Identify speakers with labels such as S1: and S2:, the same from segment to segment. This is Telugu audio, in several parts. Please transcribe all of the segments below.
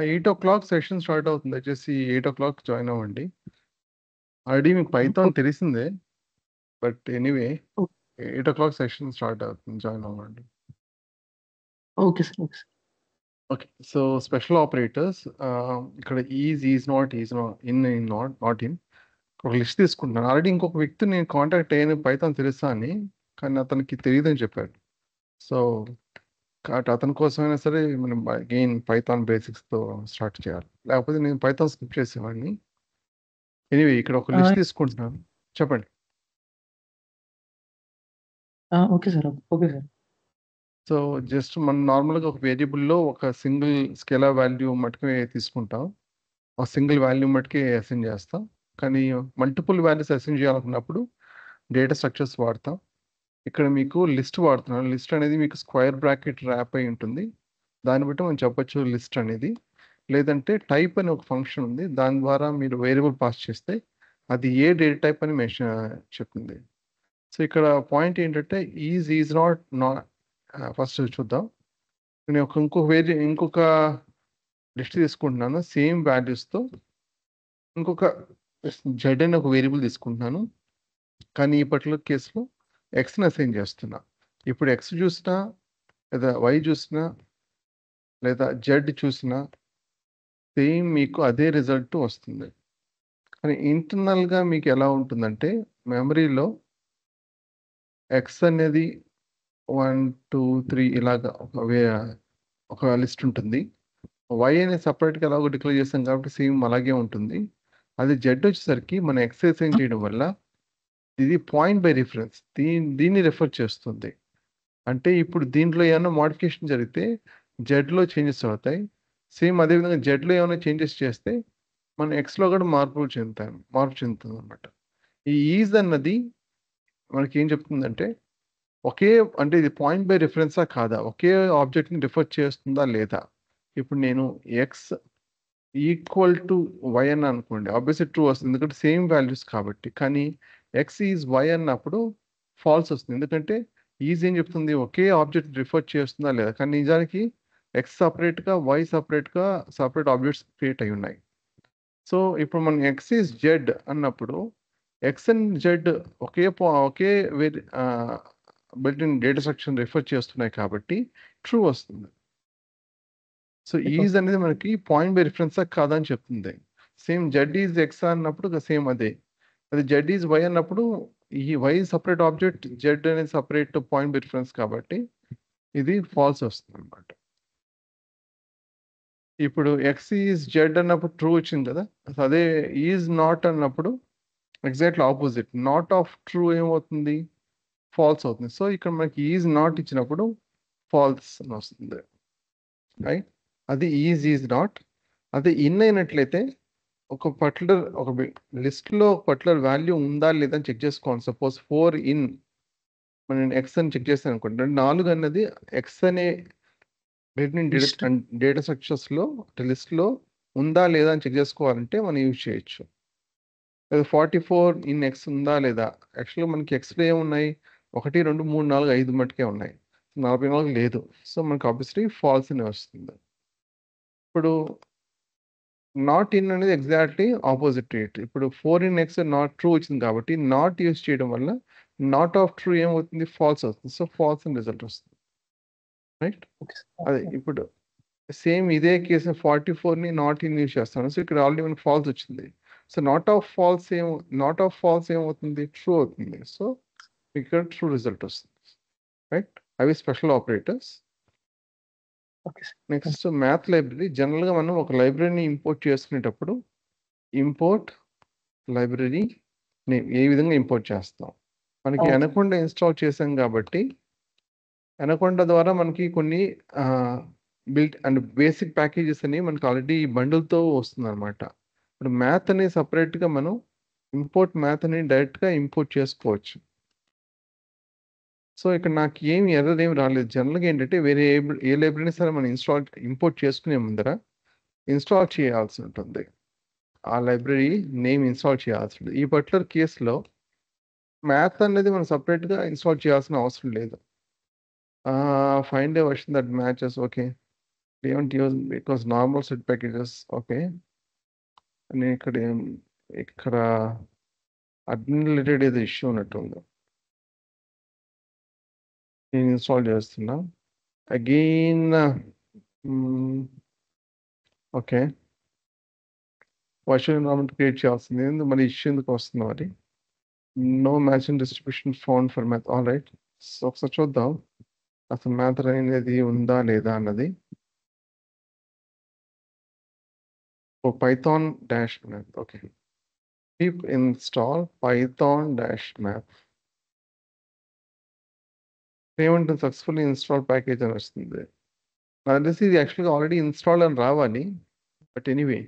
S1: 8:00 సెషన్ స్టార్ట్ అవుతుంది. దయచేసి 8:00 జాయిన్ అవ్వండి. ఆల్రెడీ మీకు పైథాన్ తెలిసిందే. బట్ ఎనీవే 8:00 సెషన్ స్టార్ట్ అవుతుంది. జాయిన్ అవ్వండి.
S2: Okay sir. Okay sir.
S1: Okay. So special operators ఇక్కడ is not in not in ఒక లిస్ట్ తీసుకుంటున్నాను. ఆల్రెడీ ఇంకొక వ్యక్తి నేను కాంటాక్ట్ అయ్యాను పైథాన్ తెలుసా అని, కానీ అతనికి తెలియదని చెప్పాడు. సో కాబట్టి అతని కోసమైనా సరే మనం అగైన్ పైథాన్ బేసిక్స్తో స్టార్ట్ చేయాలి. లేకపోతే నేను పైథాన్ స్కిప్ చేసేవాడిని. ఎనీవే ఇక్కడ ఒక లిస్ట్ తీసుకుంటున్నాను. చెప్పండి.
S2: Okay sir. Okay sir.
S1: So just మనం నార్మల్గా ఒక వేరియబుల్లో ఒక సింగిల్ స్కేలార్ వాల్యూ మటుకే తీసుకుంటాం. ఒక సింగిల్ వాల్యూ మటుకే అసైన్ చేస్తాం. కానీ మల్టిపుల్ వాల్యూస్ అసైన్ చేయాలనుకున్నప్పుడు డేటా స్ట్రక్చర్స్ వాడతాం. ఇక్కడ మీకు లిస్ట్ వాడుతున్నాను. లిస్ట్ అనేది మీకు స్క్వేర్ బ్రాకెట్ ర్యాప్ అయి ఉంటుంది. దాన్ని బట్టి మనం చెప్పొచ్చు లిస్ట్ అనేది. లేదంటే టైప్ అని ఒక ఫంక్షన్ ఉంది. దాని ద్వారా మీరు వేరియబుల్ పాస్ చేస్తే అది ఏ డేటా టైప్ అని మెన్షన్ చెప్తుంది. సో ఇక్కడ పాయింట్ ఏంటంటే ఈజ్ నాట్ ఫస్ట్ చూద్దాం. నేను ఇంకొక లిస్ట్ తీసుకుంటున్నాను సేమ్ వాల్యూస్తో. ఇంకొక జెడ్ అని ఒక వేరియబుల్ తీసుకుంటున్నాను. కానీ ఈ పర్టికులర్ కేసులో ఎక్స్ని అసైన్ చేస్తున్నా. ఇప్పుడు ఎక్స్ చూసినా లేదా వై చూసినా లేదా జెడ్ చూసినా సేమ్ మీకు అదే రిజల్ట్ వస్తుంది. కానీ ఇంటర్నల్గా మీకు ఎలా ఉంటుందంటే మెమరీలో ఎక్స్ అనేది 1 2 3 ఇలాగా ఒక లిస్ట్ ఉంటుంది. వై అనేది సపరేట్గా ఎలాగో డిక్లేర్ చేస్తాం కాబట్టి సేమ్ అలాగే ఉంటుంది. అది జెడ్ వచ్చేసరికి మనం ఎక్స్ అసైన్ చేయడం వల్ల ఇది పాయింట్ బై రిఫరెన్స్ దీన్ని రెఫర్ చేస్తుంది. అంటే ఇప్పుడు దీంట్లో ఏమైనా మోడిఫికేషన్ జరిగితే జెడ్లో చేంజెస్ అవుతాయి. సేమ్ అదేవిధంగా జెడ్లో ఏమైనా చేంజెస్ చేస్తే మనం ఎక్స్లో కూడా మార్పు చెందుతుంది అనమాట. ఈ ఈజ్ అన్నది మనకి ఏం చెప్తుందంటే అంటే ఇది పాయింట్ బై రిఫరెన్సా కాదా, ఒకే ఆబ్జెక్ట్ని రిఫర్ చేస్తుందా లేదా. ఇప్పుడు నేను ఎక్స్ ఈక్వల్ టు వై అని అనుకోండి, ఆబ్వియస్లీ ట్రూ వస్తుంది ఎందుకంటే సేమ్ వాల్యూస్ కాబట్టి. కానీ ఎక్స్ ఈజ్ వై అన్నప్పుడు ఫాల్స్ వస్తుంది, ఎందుకంటే ఈజ్ ఏం చెప్తుంది ఒకే ఆబ్జెక్ట్ రిఫర్ చేస్తుందా లేదా. కానీ నిజానికి ఎక్స్ సపరేట్గా వై సపరేట్గా సపరేట్ ఆబ్జెక్ట్స్ క్రియేట్ అయి ఉన్నాయి. సో ఇప్పుడు మనం ఎక్స్ ఈజ్ జెడ్ అన్నప్పుడు X and Z okay built-in data structure refer చేస్తున్నాయి కాబట్టి ట్రూ వస్తుంది. సో ఈజ్ అనేది మనకి పాయింట్ బై రిఫరెన్సా కాదా అని చెప్తుంది. సేమ్ జెడ్ ఈజ్ ఎక్స్ అన్నప్పుడు సేమ్ అదే. అది జెడ్ ఈజ్ వై అన్నప్పుడు ఈ వై సపరేట్ ఆబ్జెక్ట్, జెడ్ అనేది సపరేట్ పాయింట్ బై రిఫరెన్స్ కాబట్టి ఇది ఫాల్స్ వస్తుంది అనమాట. ఇప్పుడు ఎక్స్ ఈజ్ జెడ్ అన్నప్పుడు ట్రూ వచ్చింది కదా. అదే ఈజ్ నాట్ అన్నప్పుడు exactly opposite, not of true ఏమవుతుంది, ఫాల్స్ అవుతుంది. సో ఇక్కడ మనకి ఈజ్ నాట్ ఇచ్చినప్పుడు ఫాల్స్ అని వస్తుంది, రైట్. అది ఈజ్ నాట్. అది ఇన్ అయినట్లయితే ఒక లిస్ట్లో పర్టికులర్ వాల్యూ ఉందా లేదా అని చెక్ చేసుకోవాలి. సపోజ్ 4 ఇన్ నేను ఎక్స్ అని చెక్ చేస్తాను అనుకోండి. 4 అన్నది ఎక్స్ అనే డేటా స్ట్రక్చర్స్లో లిస్ట్లో ఉందా లేదా అని చెక్ చేసుకోవాలంటే మనం యూజ్ చేయొచ్చు. లేదా 44 ఇన్ ఎక్స్ ఉందా లేదా. యాక్చువల్గా మనకి ఎక్స్లో ఏమున్నాయి, 1 2 3 4 5 మటుకే ఉన్నాయి, 44 లేదు. సో మనకి ఆబ్వియస్లీ ఫాల్స్ అని వస్తుంది. ఇప్పుడు నాట్ ఇన్ అనేది ఎగ్జాక్ట్లీ ఆపోజిట్ రేట్. ఇప్పుడు 4 ఇన్ ఎక్స్ నాట్ ట్రూ వచ్చింది కాబట్టి నాట్ యూజ్ చేయడం వల్ల నాట్ ఆఫ్ ట్రూ ఏమవుతుంది, ఫాల్స్ అవుతుంది. సో ఫాల్స్ అని రిజల్ట్ వస్తుంది, రైట్. అదే ఇప్పుడు సేమ్ ఇదే కేసు 44ని నాట్ ఇన్ యూజ్ చేస్తాను. సో ఇక్కడ ఆల్రెడీ మనకి ఫాల్స్ వచ్చింది. సో నాట్ ఆఫ్ ఫాల్స్ ఏమవుతుంది, ట్రూ అవుతుంది. సో ఇక్కడ ట్రూ రిజల్ట్ వస్తుంది, రైట్. అవి special operators. Next math library. జనరల్గా మనం ఒక లైబ్రరీని ఇంపోర్ట్ చేసుకునేటప్పుడు ఇంపోర్ట్ లైబ్రరీ నేమ్ ఏ విధంగా ఇంపోర్ట్ చేస్తాం. మనకి అనకొండ ఇన్స్టాల్ చేసాం కాబట్టి అనకొండ ద్వారా మనకి కొన్ని బిల్ట్ అండ్ బేసిక్ ప్యాకేజెస్ అనేవి మనకి ఆల్రెడీ బండిల్తో వస్తుంది అనమాట. ఇప్పుడు మ్యాథ్ అనేది సపరేట్గా మనం మ్యాథ్ అనేది డైరెక్ట్గా ఇంపోర్ట్ చేసుకోవచ్చు. సో ఇక్కడ నాకు ఎర్రర్ ఏమి రాలేదు. జనరల్గా ఏంటంటే వేరే ఏ లైబ్రరీని సరే మనం ఇంపోర్ట్ చేసుకునే ముందర ఇన్స్టాల్ చేయాల్సి ఉంటుంది. ఆ లైబ్రరీ నేమ్ ఇన్స్టాల్ చేయాల్సి ఉంటుంది. ఈ పర్టికులర్ కేసులో మ్యాథ్ అనేది మనం సపరేట్గా ఇన్స్టాల్ చేయాల్సిన అవసరం లేదు. Find a version that matches. Okay, don't use because normal set packages. Okay. నేను ఇక్కడ అడ్మిన్ రిలేటెడ్ ఏదో ఇష్యూ ఉన్నట్టుంది. నేను ఇన్స్టాల్ చేస్తున్నా again. Okay, virtual environment create చేయాల్సింది. మరి ఇష్యూ ఎందుకు వస్తుంది మరి? No matching distribution found for math. All right, so ఒకసారి చూద్దాం అసలు మ్యాథ్ అనేది ఉందా లేదా అన్నది. Python dash math. Okay, keep install Python dash math. ఏమంటుంది? సక్సెస్ఫుల్లీ ఇన్స్టాల్ ప్యాకేజ్ అని వస్తుంది. నాకు తెలిసి ఇది యాక్చువల్గా ఆల్రెడీ ఇన్స్టాల్ అని రావాలి. బట్ ఎనీవే,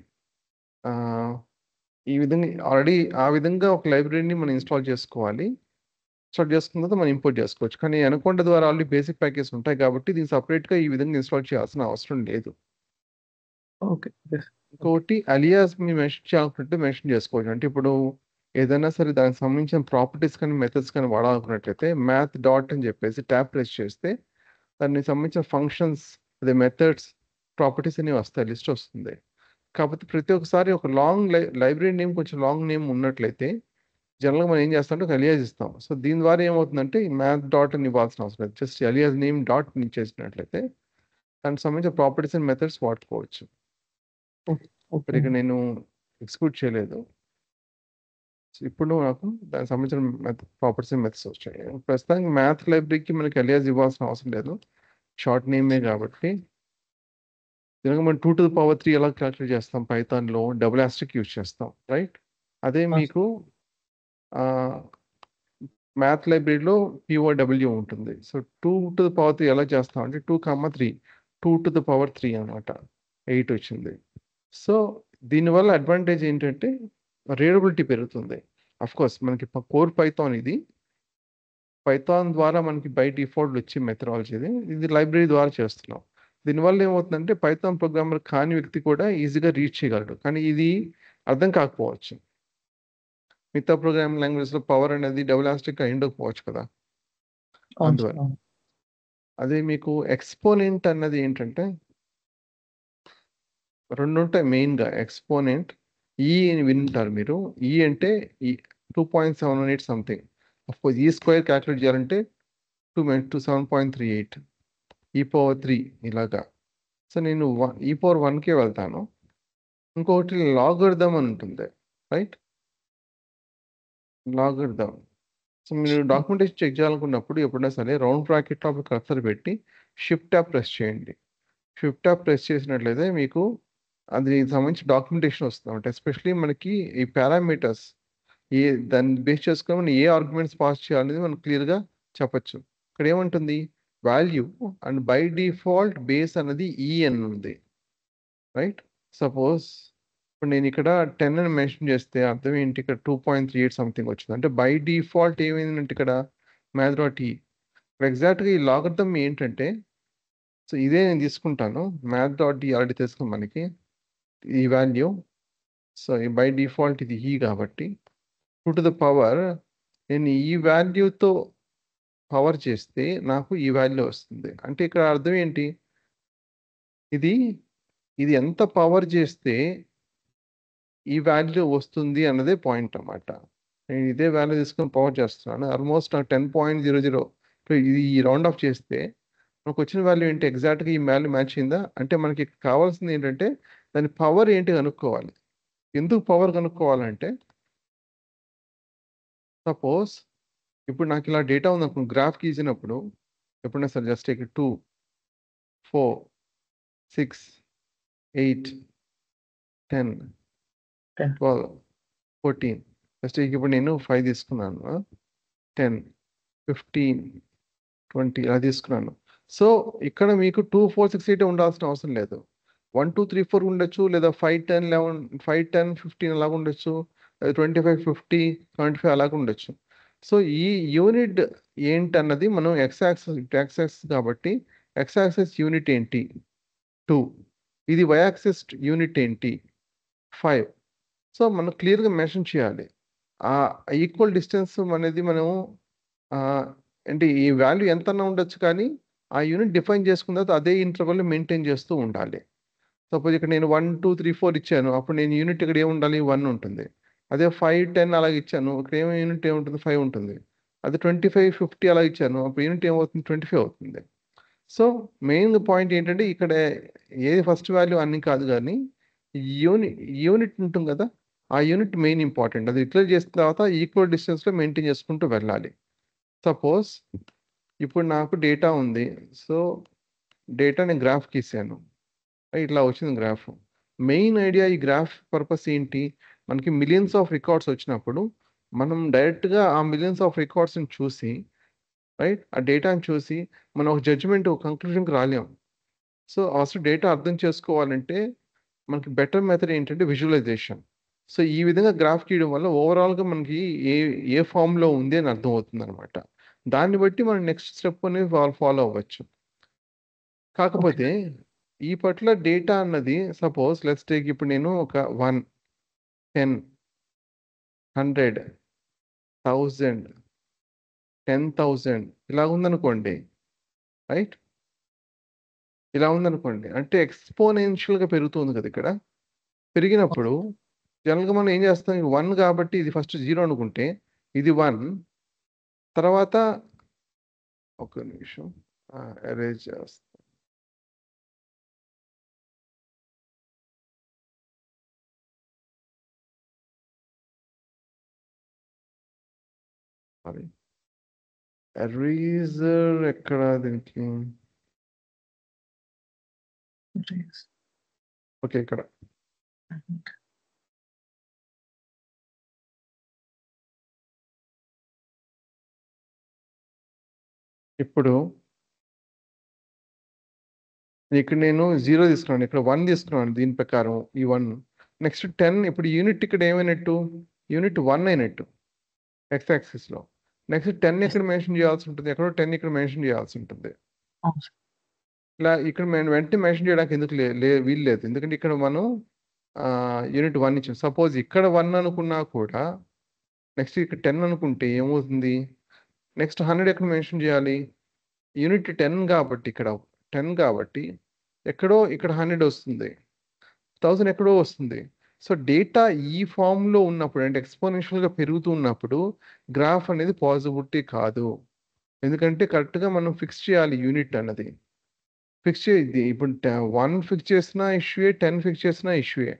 S1: ఈ విధంగా ఆల్రెడీ ఆ విధంగా ఒక లైబ్రరీని మనం ఇన్స్టాల్ చేసుకోవాలి. ఇన్స్టాల్ చేసుకున్న తర్వాత మనం ఇంపోర్ట్ చేసుకోవచ్చు. కానీ అనకొండ ద్వారా ఆల్రెడీ బేసిక్ ప్యాకేజ్ ఉంటాయి కాబట్టి దీనికి సపరేట్గా ఈ విధంగా ఇన్స్టాల్ చేయాల్సిన అవసరం లేదు.
S2: ఓకే.
S1: ఇంకోటి అలియాస్ మీరు మెన్షన్ చేయాలనుకుంటే మెన్షన్ చేసుకోవచ్చు. అంటే ఇప్పుడు ఏదైనా సరే దానికి సంబంధించిన ప్రాపర్టీస్ కానీ మెథడ్స్ కానీ వాడాలనుకున్నట్లయితే మ్యాథ్ డాట్ అని చెప్పేసి ట్యాబ్ ప్రెస్ చేస్తే దానికి సంబంధించిన ఫంక్షన్స్, అదే మెథడ్స్, ప్రాపర్టీస్ అనేవి వస్తాయి, లిస్ట్ వస్తుంది. కాకపోతే ప్రతి ఒక్కసారి ఒక లాంగ్ లైబ్రరీ నేమ్ కొంచెం లాంగ్ నేమ్ ఉన్నట్లయితే జనరల్గా మనం ఏం చేస్తామంటే ఒక అలియాస్ ఇస్తాం. సో దీని ద్వారా ఏమవుతుందంటే ఈ మ్యాథ్ డాట్ అని ఇవ్వాల్సిన అవసరం లేదు. జస్ట్ అలియాస్ నేమ్ డాట్ చేసినట్లయితే దానికి సంబంధించిన ప్రాపర్టీస్ అండ్ మెథడ్స్ వాడుకోవచ్చు.
S2: ఓకే.
S1: ఇక నేను ఎగ్జిక్యూట్ చేయలేదు. ఇప్పుడు నాకు దానికి సంబంధించిన ప్రాపర్టీస్ అండ్ మెథడ్స్ వచ్చాయి. ప్రస్తుతానికి మ్యాథ్ లైబ్రరీకి మనకి అలియాస్ ఇవ్వాల్సిన అవసరం లేదు, షార్ట్ నేమే కాబట్టి. దీనికి మనం 2⁻³ ఎలా క్యాల్కులేట్ చేస్తాం? పైథాన్లో డబుల్ ఆస్ట్రిక్ యూజ్ చేస్తాం, రైట్? అదే మీకు మ్యాథ్ లైబ్రరీలో POW ఉంటుంది. సో 2⁻³ ఎలా చేస్తాం అంటే 2,3 2⁻³ అనమాట, 8 వచ్చింది. సో దీనివల్ల అడ్వాంటేజ్ ఏంటంటే రీడబిలిటీ పెరుగుతుంది. కోర్స్ మనకి కోర్ పైథాన్, ఇది పైథాన్ ద్వారా మనకి బై డిఫాల్ట్ వచ్చే మెథడాలజీ. ఇది లైబ్రరీ ద్వారా చేస్తున్నాం. దీనివల్ల ఏమవుతుందంటే పైథాన్ ప్రోగ్రామర్ కాని వ్యక్తి కూడా ఈజీగా రీచ్ చేయగలడు. కానీ ఇది అర్థం కాకపోవచ్చు. మిగతా ప్రోగ్రామింగ్ లాంగ్వేజ్లో పవర్ అనేది డబుల్ ఆస్ట్రిక్ అయి ఉండకపోవచ్చు కదా, అందువల్ల. అదే మీకు ఎక్స్పోనెంట్ అన్నది ఏంటంటే రెండు ఉంటాయి మెయిన్గా. ఎక్స్పోనెంట్ ఈ అని వింటారు మీరు. ఈ అంటే 2.718 సంథింగ్. అఫ్కోర్స్ ఈ స్క్వేర్ క్యాల్కులేట్ చేయాలంటే 7.38 e⁻³ ఇలాగా. సో నేను e⁻1కే వెళ్తాను. ఇంకొకటి లాగరిథం అని ఉంటుంది, రైట్? లాగరిథం. సో మీరు డాక్యుమెంటేషన్ చెక్ చేయాలనుకున్నప్పుడు ఎప్పుడైనా సరే రౌండ్ బ్రాకెట్లో కర్సర్ పెట్టి షిఫ్ట్ ట్యాబ్ ప్రెస్ చేయండి. షిఫ్ట్ ట్యాబ్ ప్రెస్ చేసినట్లయితే మీకు అది సంబంధించి డాక్యుమెంటేషన్ వస్తుంది అనమాట. ఎస్పెషలీ మనకి ఈ పారామీటర్స్ దాన్ని బేస్ చేసుకొని మనం ఏ ఆర్గ్యుమెంట్స్ పాస్ చేయాలనేది మనం క్లియర్గా చెప్పచ్చు. ఇక్కడ ఏమంటుంది? Value and by default base అనేది అని ఉంది, రైట్? సపోజ్ ఇప్పుడు నేను ఇక్కడ 10 అని మెన్షన్ చేస్తే అర్థం ఏంటి? ఇక్కడ 2.38 సంథింగ్ వచ్చింది. అంటే బై డిఫాల్ట్ ఏమైందంటే ఇక్కడ మ్యాథ్.e. ఎగ్జాక్ట్గా ఈ లాగరిథం ఏంటంటే, సో ఇదే నేను తీసుకుంటాను. మ్యాథ్.e ఆల్రెడీ తెలుసుకుని మనకి ఈ వాల్యూ. సో బై డిఫాల్ట్ ఇది కాబట్టి 2⁻, నేను ఈ వాల్యూతో పవర్ చేస్తే నాకు ఈ వాల్యూ వస్తుంది. అంటే ఇక్కడ అర్థం ఏంటి? ఇది ఎంత పవర్ చేస్తే ఈ వాల్యూ వస్తుంది అన్నదే పాయింట్ అన్నమాట. నేను ఇదే వాల్యూ తీసుకొని పవర్ చేస్తున్నాను. ఆల్మోస్ట్ నాకు 10.00. ఇది ఈ రౌండ్ ఆఫ్ చేస్తే మనకు వచ్చిన వాల్యూ ఏంటి? ఎగ్జాక్ట్గా ఈ వాల్యూ మ్యాచ్ అయిందా? అంటే మనకి కావాల్సింది ఏంటంటే దాని పవర్ ఏంటి కనుక్కోవాలి. ఎందుకు పవర్ కనుక్కోవాలంటే, సపోజ్ ఇప్పుడు నాకు ఇలా డేటా ఉంది అనుకో, గ్రాఫ్ గీసినప్పుడు ఎప్పుడైనా సరే జస్ట్ ఇక్కడ 2, 4, 6, 8, 10, 12, 14, జస్ట్ ఇప్పుడు నేను 5 తీసుకున్నాను, 10, 15, 20 ఇలా తీసుకున్నాను. సో ఇక్కడ మీకు 2, 4, 6, 8 ఉండాల్సిన అవసరం లేదు. 1, 2, 3, 4 ఉండొచ్చు, లేదా 5, 10, 11, 5, 10, 15 అలాగ ఉండొచ్చు, 25, 50, 75 అలాగ ఉండొచ్చు. సో ఈ యూనిట్ ఏంటన్నది మనం ఎక్స్ యాక్సెస్ కాబట్టి ఎక్స్ యాక్సెస్ యూనిట్ ఏంటి? 2. ఇది వై యాక్సెస్ యూనిట్ ఏంటి? 5. సో మనం క్లియర్గా మెన్షన్ చేయాలి. ఆ ఈక్వల్ డిస్టెన్స్ అనేది మనం అంటే ఈ వాల్యూ ఎంతన్నా ఉండొచ్చు, కానీ ఆ యూనిట్ డిఫైన్ చేసుకున్న తర్వాత అదే ఇంటర్వెల్ మెయింటైన్ చేస్తూ ఉండాలి. సపోజ్ ఇక్కడ నేను 1, 2, 3, 4 ఇచ్చాను. అప్పుడు నేను యూనిట్ ఇక్కడ ఏముండాలి? 1 ఉంటుంది. అదే 5, 10 అలాగ ఇచ్చాను. ఇక్కడ యూనిట్ ఏముంటుంది? 5 ఉంటుంది. అదే 25, 50 అలా ఇచ్చాను. అప్పుడు యూనిట్ ఏమవుతుంది? 25 అవుతుంది. సో మెయిన్ పాయింట్ ఏంటంటే ఇక్కడ ఏది ఫస్ట్ వాల్యూ అన్ని కాదు కానీ యూనిట్ ఉంటుంది కదా, ఆ యూనిట్ మెయిన్ ఇంపార్టెంట్. అది డిక్లేర్ చేసిన తర్వాత ఈక్వల్ డిస్టెన్స్లో మెయింటైన్ చేసుకుంటూ వెళ్ళాలి. సపోజ్ ఇప్పుడు నాకు డేటా ఉంది. సో డేటా నేను గ్రాఫ్ గీసాను. ఇట్లా వచ్చింది గ్రాఫ్. మెయిన్ ఐడియా ఈ గ్రాఫ్ పర్పస్ ఏంటి? మనకి మిలియన్స్ ఆఫ్ రికార్డ్స్ వచ్చినప్పుడు మనం డైరెక్ట్గా ఆ మిలియన్స్ ఆఫ్ రికార్డ్స్ని చూసి, రైట్, ఆ డేటాని చూసి మనం ఒక జడ్జిమెంట్, ఒక కంక్లూజన్కి రాలేం. సో అసలు డేటా అర్థం చేసుకోవాలంటే మనకి బెటర్ మెథడ్ ఏంటంటే విజువలైజేషన్. సో ఈ విధంగా గ్రాఫ్ గీయడం వల్ల ఓవరాల్గా మనకి ఏ ఫామ్లో ఉంది అని అర్థం అవుతుంది అనమాట. దాన్ని బట్టి మనం నెక్స్ట్ స్టెప్ అనేది ఫాలో అవ్వచ్చు. కాకపోతే ఈ పర్టికులర్ డేటా అన్నది సపోజ్ లెట్స్ టేక్, ఇప్పుడు నేను ఒక 1, 10, 100, 1000, 10,000 ఇలా ఉందనుకోండి, రైట్, ఇలా ఉందనుకోండి, అంటే ఎక్స్పోనెన్షియల్గా పెరుగుతుంది కదా. ఇక్కడ పెరిగినప్పుడు జనరల్గా మనం ఏం చేస్తాం? 1 కాబట్టి ఇది ఫస్ట్ 0 అనుకుంటే ఇది 1, తర్వాత ఒక నిమిషం అరేంజ్ చేస్తాం. అది ఎరేజర్ ఎక్కడ దీనికి? ఓకే, ఇక్కడ ఇప్పుడు ఇక్కడ నేను 0 తీసుకున్నాను, ఇక్కడ 1 తీసుకున్నాను. దీని ప్రకారం ఈ 1 నెక్స్ట్ 10. ఇప్పుడు యూనిట్ ఇక్కడ ఏమైనట్టు? యూనిట్ 1 అయినట్టు ఎక్స్ యాక్సిస్లో. నెక్స్ట్ 10 ఇక్కడ మెన్షన్ చేయాల్సి ఉంటుంది, ఎక్కడో 10 ఇక్కడ మెన్షన్ చేయాల్సి ఉంటుంది. ఇలా ఇక్కడ వెంటనే మెన్షన్ చేయడానికి ఎందుకు వీలు లేదు, ఎందుకంటే ఇక్కడ మనం యూనిట్ 1 ఇచ్చాం. సపోజ్ ఇక్కడ 1 అనుకున్నా కూడా నెక్స్ట్ ఇక్కడ 10 అనుకుంటే ఏమవుతుంది? నెక్స్ట్ 100 ఎక్కడ మెన్షన్ చేయాలి? యూనిట్ 10 కాబట్టి, ఇక్కడ 10 కాబట్టి ఎక్కడో ఇక్కడ 100 వస్తుంది, 1000 ఎక్కడో వస్తుంది. సో డేటా ఈ ఫామ్లో ఉన్నప్పుడు, అంటే ఎక్స్పోనెన్షియల్గా పెరుగుతూ ఉన్నప్పుడు గ్రాఫ్ అనేది పాసిబిలిటీ కాదు. ఎందుకంటే కరెక్ట్గా మనం ఫిక్స్ చేయాలి యూనిట్ అన్నది. ఫిక్స్ చేయాలి. ఇప్పుడు 1 ఫిక్స్ చేసినా ఇష్యూయే, 10 ఫిక్స్ చేసినా ఇష్యూయే,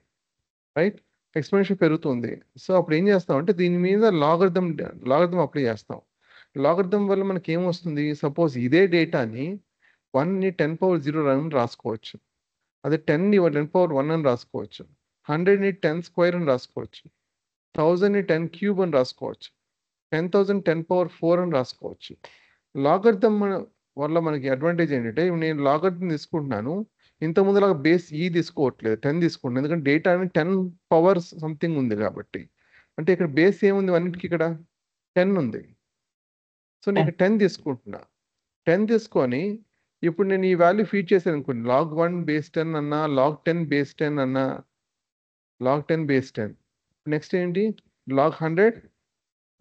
S1: రైట్. ఎక్స్పోనెన్షియల్ పెరుగుతుంది. సో అప్పుడు ఏం చేస్తాం అంటే దీని మీద లాగరిథం అప్లై చేస్తాం. లాగరిథం వల్ల మనకి ఏమొస్తుంది? సపోజ్ ఇదే డేటాని 1ని 10^0 అని రాసుకోవచ్చు, అదే 10ని 10^1 అని రాసుకోవచ్చు, 100ని 10² అని రాసుకోవచ్చు, 1000ని 10³ అని రాసుకోవచ్చు, 10,000 10^4 అని రాసుకోవచ్చు. లాగరిథం వల్ల మనకి అడ్వాంటేజ్ ఏంటంటే, నేను లాగరిథం తీసుకుంటున్నాను, ఇంతకుముందులాగా బేస్ తీసుకోవట్లేదు, 10 తీసుకుంటున్నాను. ఎందుకంటే డేటా అని 10 పవర్ సంథింగ్ ఉంది కాబట్టి. అంటే ఇక్కడ బేస్ ఏముంది? అన్నిటికీ ఇక్కడ 10 ఉంది. సో నేను 10 తీసుకుంటున్నా. 10 తీసుకొని ఇప్పుడు నేను ఈ వాల్యూ ఫీడ్ చేశాను అనుకోండి, log1 బేస్ 10 అన్నా, log10 బేస్ 10 అన్నా, log10 బేస్ 10. నెక్స్ట్ ఏంటి? log100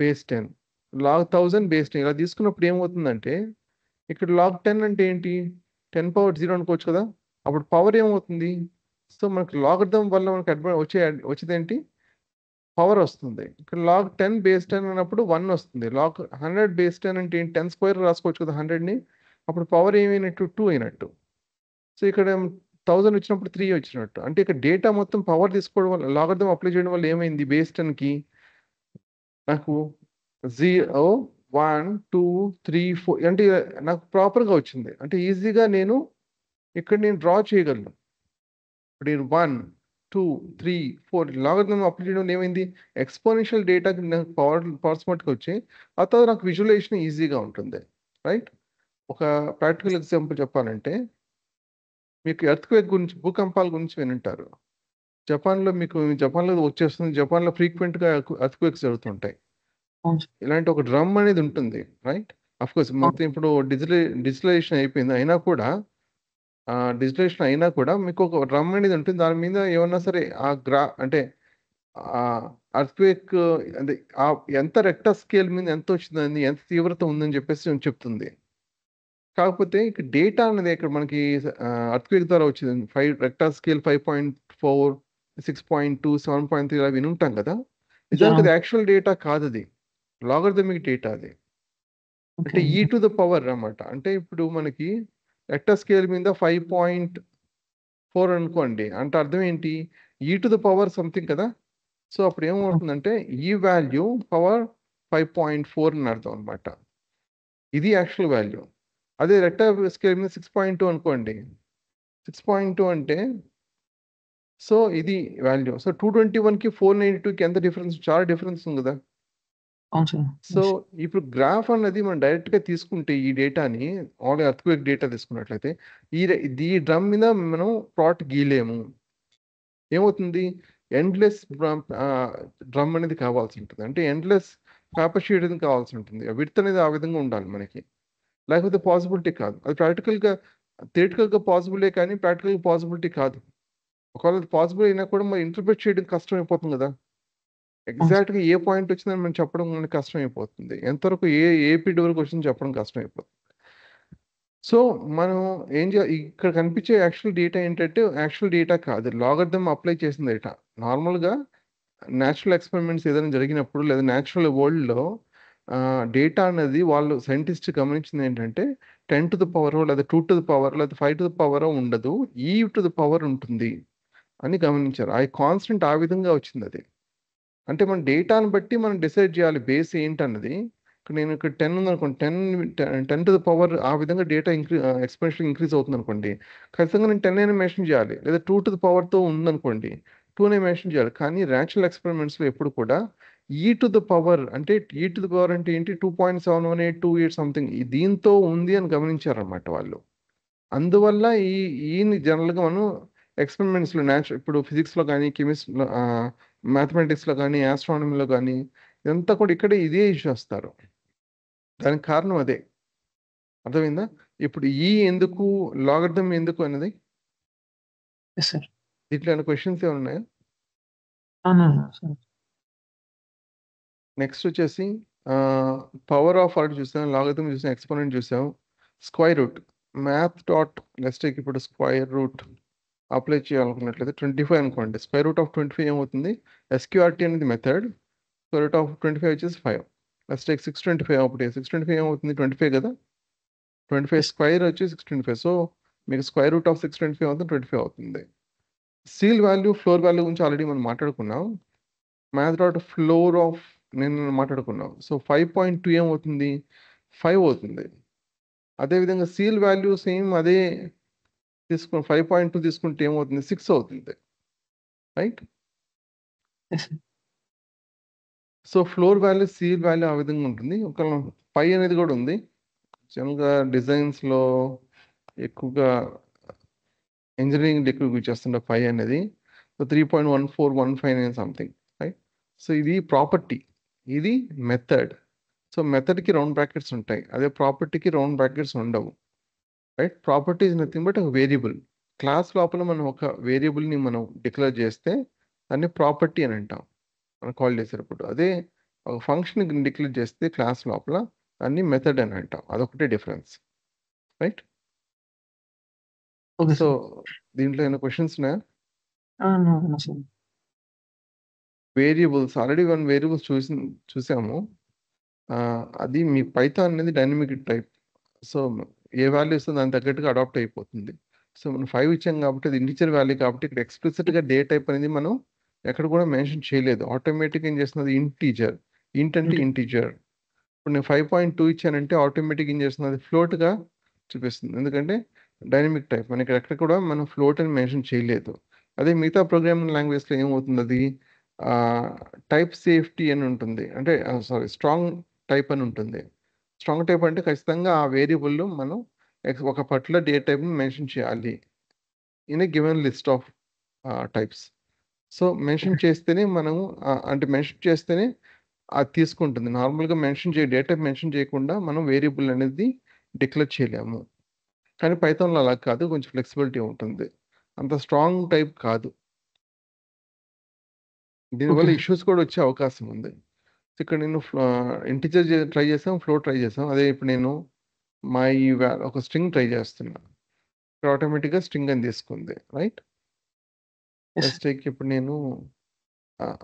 S1: base 10, log1000 base 10. ఇలా తీసుకున్నప్పుడు ఏమవుతుందంటే ఇక్కడ log10 అంటే ఏంటి? 10^0 అనుకోవచ్చు కదా. అప్పుడు పవర్ ఏమవుతుంది? సో మనకి లాగరిథం వల్ల మనకి వచ్చేదేంటి? పవర్ వస్తుంది. ఇక్కడ log10 బేస్ 10 అన్నప్పుడు 1 వస్తుంది. log100 బేస్ 10 అంటే ఏంటి? 10² రాసుకోవచ్చు కదా 100ని. అప్పుడు పవర్ ఏమైనట్టు? 2 అయినట్టు. సో ఇక్కడ 1000 వచ్చినప్పుడు 3 వచ్చినట్టు. అంటే ఇక్కడ డేటా మొత్తం పవర్ తీసుకోవడం వల్ల, లాగరిథం అప్లై చేయడం వల్ల ఏమైంది? బేస్ 10కి నాకు 0, 1, 2, 3, 4 అంటే నాకు ప్రాపర్గా వచ్చింది. అంటే ఈజీగా నేను ఇక్కడ డ్రా చేయగలను. ఇప్పుడు నేను 1, 2, 3, 4 లాగరిథం అప్లై చేయడం వల్ల ఏమైంది? ఎక్స్పోనెన్షియల్ డేటాకి నాకు పవర్ స్మార్ట్కి వచ్చి ఆ తర్వాత నాకు విజువలైజేషన్ ఈజీగా ఉంటుంది, రైట్. ఒక ప్రాక్టికల్ ఎగ్జాంపుల్ చెప్పాలంటే, మీకు ఎర్త్క్వేక్ గురించి, భూకంపాల గురించి వినుంటారు. జపాన్లో వచ్చేస్తుంది. జపాన్లో ఫ్రీక్వెంట్గా ఎర్త్క్వేక్స్ జరుగుతుంటాయి. ఇలాంటి ఒక డ్రమ్ అనేది ఉంటుంది, రైట్. అఫ్ కోర్స్ మొత్తం ఇప్పుడు డిజిటలైజేషన్ అయిపోయింది, అయినా కూడా మీకు ఒక డ్రమ్ అనేది ఉంటుంది. దాని మీద ఏమన్నా సరే అంటే ఎర్త్క్వేక్ అంటే ఎంత రెక్టర్ స్కేల్ మీద ఎంత వచ్చిందని, ఎంత తీవ్రత ఉందని చెప్పేసి చెప్తుంది. కాకపోతే ఇక్కడ డేటా అనేది ఇక్కడ మనకి అర్త్క్వేక్ ద్వారా వచ్చింది 5 రెక్టార్ స్కేల్ 5.4 6.2 7.3 ఇలా వినుంటాం కదా. నిజానికి అది యాక్చువల్ డేటా కాదు, అది లాగరిథమిక్ డేటా. అది అంటే
S2: ఓకే.
S1: ఈ టు ద పవర్ అన్నమాట. అంటే ఇప్పుడు మనకి రెక్టార్ స్కేల్ మీద 5.4 అనుకోండి, అంటే అర్థం ఏంటి, ఈ టు ద పవర్ సంథింగ్ కదా. సో అప్పుడు ఏమవుతుందంటే ఈ వాల్యూ పవర్ 5.4 అని అర్థం అనమాట. ఇది యాక్చువల్ వాల్యూ. అదే రెక్టార్ స్కేల్ మీద 6.2 అనుకోండి, 6.2 అంటే సో ఇది వాల్యూ. సో 221కి 492కి ఎంత డిఫరెన్స్, చాలా డిఫరెన్స్ ఉంది కదా.
S2: అవును సార్.
S1: సో ఇప్పుడు గ్రాఫ్ అన్నది మనం డైరెక్ట్గా తీసుకుంటే ఈ డేటాని ఆల్రెడీ అర్త్క్వేక్ డేటా తీసుకున్నట్లయితే ఈ డ్రమ్ మీద మనం ప్లాట్ గీయలేము. ఏమవుతుంది, ఎండ్లెస్ డ్రమ్ అనేది కావాల్సి ఉంటుంది, అంటే ఎండ్లెస్ పేపర్ షీట్ అనేది కావాల్సి ఉంటుంది. విడ్త్ అనేది ఆ విధంగా ఉండాలి మనకి, లేకపోతే పాసిబిలిటీ కాదు. అది థియరిటికల్గా పాసిబులే కానీ ప్రాక్టికల్గా పాసిబిలిటీ కాదు. ఒకవేళ పాసిబుల్ అయినా కూడా మరి ఇంటర్ప్రిట్ చేయడం కష్టం అయిపోతుంది కదా. ఎగ్జాక్ట్గా ఏ పాయింట్ వచ్చిందని మనం చెప్పడం మనకి కష్టం అయిపోతుంది, ఎంతవరకు ఏ పీరియడ్ వరకు వచ్చిందని చెప్పడం కష్టం అయిపోతుంది. సో మనం ఇక్కడ కనిపించే యాక్చువల్ డేటా ఏంటంటే యాక్చువల్ డేటా కాదు, లాగరిథమ్ అప్లై చేసిన డేటా. నార్మల్గా న్యాచురల్ ఎక్స్పెరిమెంట్స్ ఏదైనా జరిగినప్పుడు లేదా న్యాచురల్ వరల్డ్లో డేటా అనేది వాళ్ళు సైంటిస్ట్ గమనించింది ఏంటంటే 10 టు ద పవర్ లేదా 2 టు ద పవర్ లేదా 5 టు ద పవర్ ఉండదు, ఈ టు ద పవర్ ఉంటుంది అని గమనించారు. ఆ కాన్స్టెంట్ ఆ విధంగా వచ్చింది అది. అంటే మన డేటాను బట్టి మనం డిసైడ్ చేయాలి బేస్ ఏంటన్నది. నేను ఇక్కడ 10 ఉందనుకోండి, 10 టు ద పవర్ ఆ విధంగా డేటా ఎక్స్పెన్షన్ ఇంక్రీజ్ అవుతుంది అనుకోండి, ఖచ్చితంగా నేను 10 అయినా మెన్షన్ చేయాలి. లేదా 2 టు ద పవర్తో ఉందనుకోండి 2నే మెన్షన్ చేయాలి. కానీ న్యాచురల్ ఎక్స్పెరిమెంట్స్లో ఎప్పుడు కూడా ఈ టు ద పవర్ అంటే ఈ టు ద పవర్ అంటే ఏంటి, 2.71828 సంథింగ్ దీంతో ఉంది అని గమనించారన్నమాట వాళ్ళు. అందువల్ల ఈని జనరల్గా మనం ఎక్స్పెరిమెంట్స్లో ఇప్పుడు ఫిజిక్స్లో కానీ కెమిస్ట్రీలో మ్యాథమెటిక్స్లో కానీ ఆస్ట్రానమీలో కానీ ఇదంతా కూడా ఇక్కడే ఇదే యూజ్ చేస్తారు. దానికి కారణం అదే. అర్థమైందా. ఇప్పుడు ఎందుకు లాగరిథమ్ ఎందుకు అనేది
S2: ఎస్ సార్.
S1: దీంట్లో ఏమైనా క్వశ్చన్స్ ఏమైనా ఉన్నాయా?
S2: సార్.
S1: నెక్స్ట్ వచ్చేసి పవర్ ఆఫ్ ఆర్డర్ చూసాం, లాగరిథమ్ చూసాం, ఎక్స్పోనెంట్ చూసాం, స్క్వైర్ రూట్. మ్యాథ్ డాట్ లెస్టేక్ ఇప్పుడు స్క్వైర్ రూట్ అప్లై చేయాలనుకున్నట్లయితే 25 అనుకోండి, స్క్వైర్ రూట్ ఆఫ్ 25 ఏమవుతుంది, ఎస్క్యూఆర్టీ అనేది మెథడ్, స్క్వైర్ రూట్ ఆఫ్ 25 వచ్చేసి 5. లెట్స్ టేక్ 625 అప్పుడు 625 ఏమవుతుంది 25 కదా, 25 స్క్వైర్ వచ్చి 625. సో మీకు స్క్వైర్ రూట్ ఆఫ్ 625 అవుతుంది 25 అవుతుంది. సీల్ వాల్యూ ఫ్లోర్ వాల్యూ గురించి ఆల్రెడీ మనం మాట్లాడుకున్నాం. మ్యాథ్ డాట్ ఫ్లోర్ ఆఫ్ నేను మాట్లాడుకున్నాం. సో 5.2 ఏమవుతుంది 5 అవుతుంది. అదేవిధంగా సీల్ వాల్యూ సేమ్ అదే తీసుకుని 5.2 తీసుకుంటే ఏమవుతుంది 6 అవుతుంది, right. So floor value seal value ఆ విధంగా ఉంటుంది. ఒక పై అనేది కూడా ఉంది. జనరల్గా డిజైన్స్లో ఎక్కువగా ఇంజనీరింగ్ ఎక్కువ యూజ్ చేస్తుండే పై అనేది. So 3.1415 something, right. సో ఇది ప్రాపర్టీ, ఇది మెథడ్. సో మెథడ్కి రౌండ్ బ్రాకెట్స్ ఉంటాయి, అదే ప్రాపర్టీకి రౌండ్ బ్రాకెట్స్ ఉండవు, right. Property is nothing but ఒక వేరియబుల్. క్లాస్ లోపల మనం ఒక వేరియబుల్ని మనం డిక్లేర్ చేస్తే దాన్ని ప్రాపర్టీ అని అంటాం మనం కాల్ చేసేటప్పుడు. అదే ఒక ఫంక్షన్ డిక్లేర్ చేస్తే క్లాస్ లోపల దాన్ని మెథడ్ అని అంటాం. అదొకటే difference, right.
S2: Okay
S1: so
S2: sir.
S1: దీంట్లో ఏమైనా క్వశ్చన్స్ ఉన్నాయా?
S2: Sir.
S1: Variables already one variables చూసాము. అది మీ పైథాన్ అనేది డైనమిక్ టైప్. సో ఏ వాల్యూ ఇస్తుందో దానికి తగ్గట్టుగా అడాప్ట్ అయిపోతుంది. సో మనం 5 ఇచ్చాం కాబట్టి అది ఇంటిజర్ వాల్యూ కాబట్టి ఇక్కడ ఎక్స్ప్లిసిట్గా డే టైప్ అనేది మనం ఎక్కడ కూడా మెన్షన్ చేయలేదు. ఆటోమేటిక్ ఏం చేస్తున్నది ఇంటీజర్. ఇంట్ అంటే ఇంటీజర్. ఇప్పుడు నేను 5.2 ఇచ్చానంటే ఆటోమేటిక్ ఏం చేస్తుంది, ఫ్లోట్గా చూపిస్తుంది, ఎందుకంటే డైనమిక్ టైప్. మనకి ఎక్కడ కూడా మనం ఫ్లోట్ అని మెన్షన్ చేయలేదు. అదే మిగతా ప్రోగ్రామింగ్ లాంగ్వేజ్లో ఏమవుతుంది, అది టైప్ సేఫ్టీ అని ఉంటుంది, అంటే స్ట్రాంగ్ టైప్ అని ఉంటుంది. స్ట్రాంగ్ టైప్ అంటే ఖచ్చితంగా ఆ వేరియబుల్లో మనం ఒక పర్టికులర్ డే టైప్ని మెన్షన్ చేయాలి in a given list of types. So mention చేస్తేనే మనము అంటే మెన్షన్ చేస్తేనే అది తీసుకుంటుంది. నార్మల్గా డే టైప్ మెన్షన్ చేయకుండా మనం వేరియబుల్ అనేది డిక్లేర్ చేయలేము. కానీ పైథాన్లో అలా కాదు, కొంచెం ఫ్లెక్సిబిలిటీ ఉంటుంది, అంత స్ట్రాంగ్ టైప్ కాదు. దీనివల్ల ఇష్యూస్ కూడా వచ్చే అవకాశం ఉంది. ఇక్కడ నేను ఇంటిజర్ ట్రై చేసాం, ఫ్లోట్ ట్రై చేసాం. అదే ఇప్పుడు నేను మై ఒక స్ట్రింగ్ ట్రై చేస్తున్నా. ఇక్కడ ఆటోమేటిక్గా స్ట్రింగ్ అని తీసుకుంది, రైట్?
S2: Yes,
S1: లెట్స్ టేక్ ఇప్పుడు నేను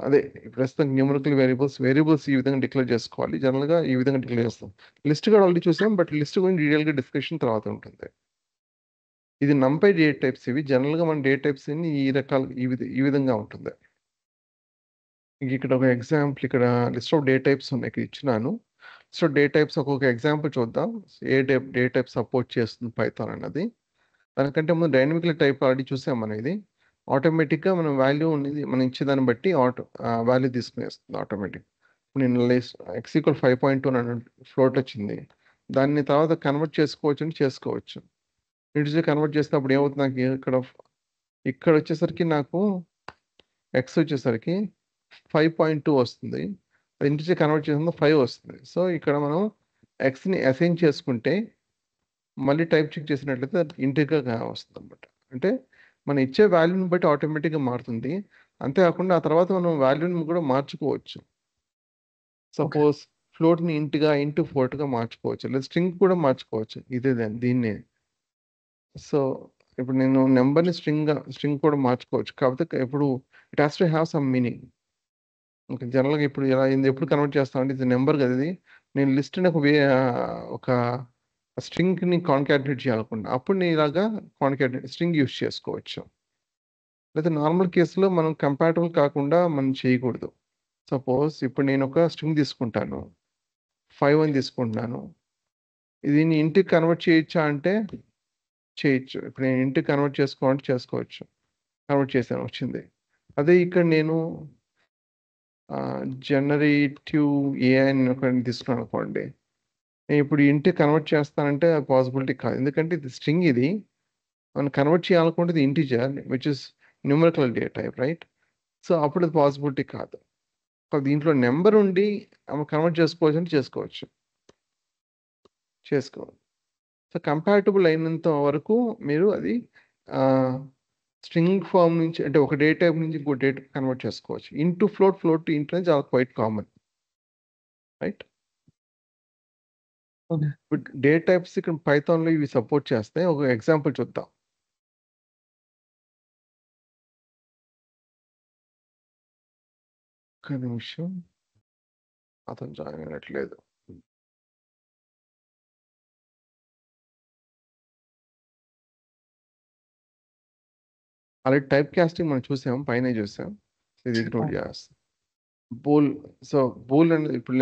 S1: అదే ప్రస్తుతం న్యూమరికల్ వేరియబుల్స్ ఈ విధంగా డిక్లేర్ చేసుకోవాలి. జనరల్గా ఈ విధంగా డిక్లేర్ చేస్తాం. లిస్ట్ కూడా ఆల్రెడీ చూసాం, బట్ లిస్ట్ గురించి డీటెయిల్గా డిస్కషన్ తర్వాత ఉంటుంది. ఇది నంపై డేట్ టైప్స్. ఇవి జనరల్గా మన డేట్ టైప్స్ ఈ రకాలు ఈ విధంగా ఉంటుంది. ఇక్కడ ఒక ఎగ్జాంపుల్, ఇక్కడ లిస్ట్ ఆఫ్ డే టైప్స్ ఉన్నాయి, ఇక్కడ ఇచ్చినాను. సో డే టైప్స్ ఒక్కొక్క ఎగ్జాంపుల్ చూద్దాం. ఏ డే టైప్ సపోర్ట్ చేస్తుంది పైథాన్ అన్నది. దానికంటే ముందు డైనమికల్ టైప్ ఆల్రెడీ చూసాం మనం. ఇది ఆటోమేటిక్గా మనం వాల్యూ అనేది మనం ఇచ్చేదాన్ని బట్టి వాల్యూ తీసుకునేస్తుంది ఆటోమేటిక్. నేను x = 5.2 అని ఫ్లోట్ వచ్చింది. దాన్ని తర్వాత కన్వర్ట్ చేసుకోవచ్చు. ఇంటిజర్ కన్వర్ట్ చేసినప్పుడు ఏమవుతుంది, నాకు ఇక్కడ వచ్చేసరికి నాకు ఎక్స్ వచ్చేసరికి 5.2 వస్తుంది. అది ఇంటిజర్ కన్వర్ట్ చేసిన 5 వస్తుంది. సో ఇక్కడ మనం ఎక్స్ని అసైన్ చేసుకుంటే మళ్ళీ టైప్ చెక్ చేసినట్లయితే ఇంటిజర్గా వస్తుంది అనమాట. అంటే మనం ఇచ్చే వాల్యూని బట్టి ఆటోమేటిక్గా మారుతుంది. అంతేకాకుండా ఆ తర్వాత మనం వాల్యూని కూడా మార్చుకోవచ్చు. సపోజ్ ఫ్లోట్ని ఇంటూ ఫ్లోట్గా మార్చుకోవచ్చు, లేదా స్ట్రింగ్ కూడా మార్చుకోవచ్చు. దీన్నే. సో ఇప్పుడు నేను నెంబర్ని స్ట్రింగ్ కూడా మార్చుకోవచ్చు. కాకపోతే ఇప్పుడు it has to have some meaning. Okay, జనరల్గా ఇప్పుడు ఎప్పుడు కన్వర్ట్ చేస్తామంటే ఇది నెంబర్ కదా, ఇది నేను లిస్ట్ని ఒక స్ట్రింగ్ని కాన్కాటినేట్ చేయాలనుకుంటా. అప్పుడు నేను ఇలాగా స్ట్రింగ్ యూస్ చేసుకోవచ్చు. లేదా నార్మల్ కేసులో మనం కంపాటబుల్ కాకుండా మనం చేయకూడదు. సపోజ్ ఇప్పుడు నేను ఒక స్ట్రింగ్ తీసుకుంటాను, 5 అని తీసుకుంటున్నాను. దీన్ని ఇంటికి కన్వర్ట్ చేయొచ్చా అంటే చేయొచ్చు. ఇప్పుడు నేను ఇంటికి కన్వర్ట్ చేసుకోవాలంటే చేసుకోవచ్చు. కన్వర్ట్ చేశాను, వచ్చింది. అదే ఇక్కడ నేను జనరేటివ్ ఏఐ అని ఒకటి తీసుకున్నాను అనుకోండి, నేను ఇప్పుడు ఇంటికి కన్వర్ట్ చేస్తానంటే పాసిబిలిటీ కాదు. ఎందుకంటే ఇది స్ట్రింగ్, ఇది మనం కన్వర్ట్ చేయాలనుకుంటే ఇది integer which is numerical data type, right? So అప్పుడు అది పాసిబిలిటీ కాదు. దీంట్లో నెంబర్ ఉండి కన్వర్ట్ చేసుకోవచ్చు అంటే చేసుకోవచ్చు. సో కంపాటబుల్ అయినంత వరకు మీరు అది స్ట్రింగ్ ఫామ్ నుంచి, అంటే ఒక డేటా టైప్ నుంచి ఇంకో డేటా కన్వర్ట్ చేసుకోవచ్చు. ఇంటూ ఫ్లోట్ టు ఇంటూ అనేది చాలా quite common, right? Data types ఇక్కడ పైథాన్లో ఇవి సపోర్ట్ చేస్తాయి. ఒక ఎగ్జాంపుల్ చూద్దాం. ఒక్క నిమిషం, అతను జాయిన్ అయినట్లేదు. అలాగే టైప్ కాస్టింగ్ మనం చూసాం, పైన చూసాం. ఇది ఇగ్నోర్ చేస్తాం. బూల్ అనేది ఇప్పుడు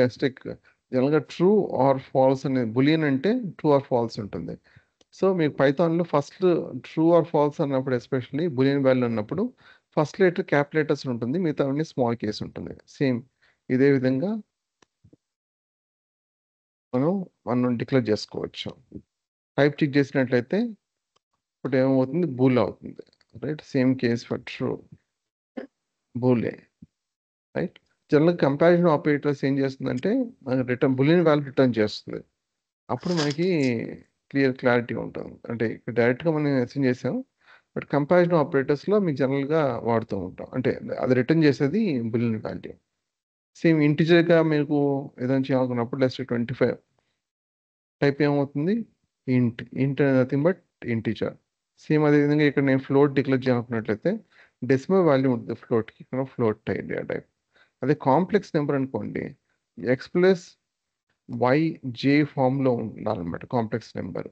S1: జనరల్గా ట్రూ ఆర్ ఫాల్స్ అనేది, బులియన్ అంటే ట్రూ ఆర్ ఫాల్స్ ఉంటుంది. సో మీకు పైథాన్లో ఫస్ట్ ట్రూ ఆర్ ఫాల్స్ అన్నప్పుడు, ఎస్పెషల్లీ బులియన్ వాల్యూ అన్నప్పుడు ఫస్ట్ లెటర్ క్యాపిటల్స్ ఉంటుంది, మిగతా అన్ని స్మాల్ కేస్ ఉంటుంది. సేమ్ ఇదే విధంగా మనం డిక్లేర్ చేసుకోవచ్చు. టైప్ చెక్ చేసినట్లయితే ఇప్పుడు ఏమవుతుంది, బూల్ అవుతుంది, right? Same case for true, బూలే, రైట్? జనరల్గా కంపారిజన్ ఆపరేటర్స్ ఏం చేస్తుందంటే బులియన్ వాల్యూ రిటర్న్ చేస్తుంది. అప్పుడు మనకి క్లారిటీ ఉంటుంది. అంటే డైరెక్ట్గా మనం అసైన్ చేసాం, బట్ కంపారిజన్ ఆపరేటర్స్లో మీకు జనరల్గా వాడుతూ ఉంటాం. అంటే అది రిటర్న్ చేసేది బులియన్ వాల్యూ. సేమ్ ఇంటిజర్గా మీకు ఏదైనా చేయాలనుకున్నప్పుడు -25 టైప్ ఏమవుతుంది, ఇంట్ నథింగ్ బట్ ఇంటిజర్. సేమ్ అదేవిధంగా ఇక్కడ నేను ఫ్లోట్ డిక్లేర్ చేయాలనుకున్నట్లయితే డెసిమల్ వాల్యూ ఉంటుంది ఫ్లోట్కి, ఇక్కడ ఫ్లోట్ టైప్. అదే కాంప్లెక్స్ నెంబర్ అనుకోండి, X+YJ ఫామ్లో ఉండాలన్నమాట కాంప్లెక్స్ నెంబర్.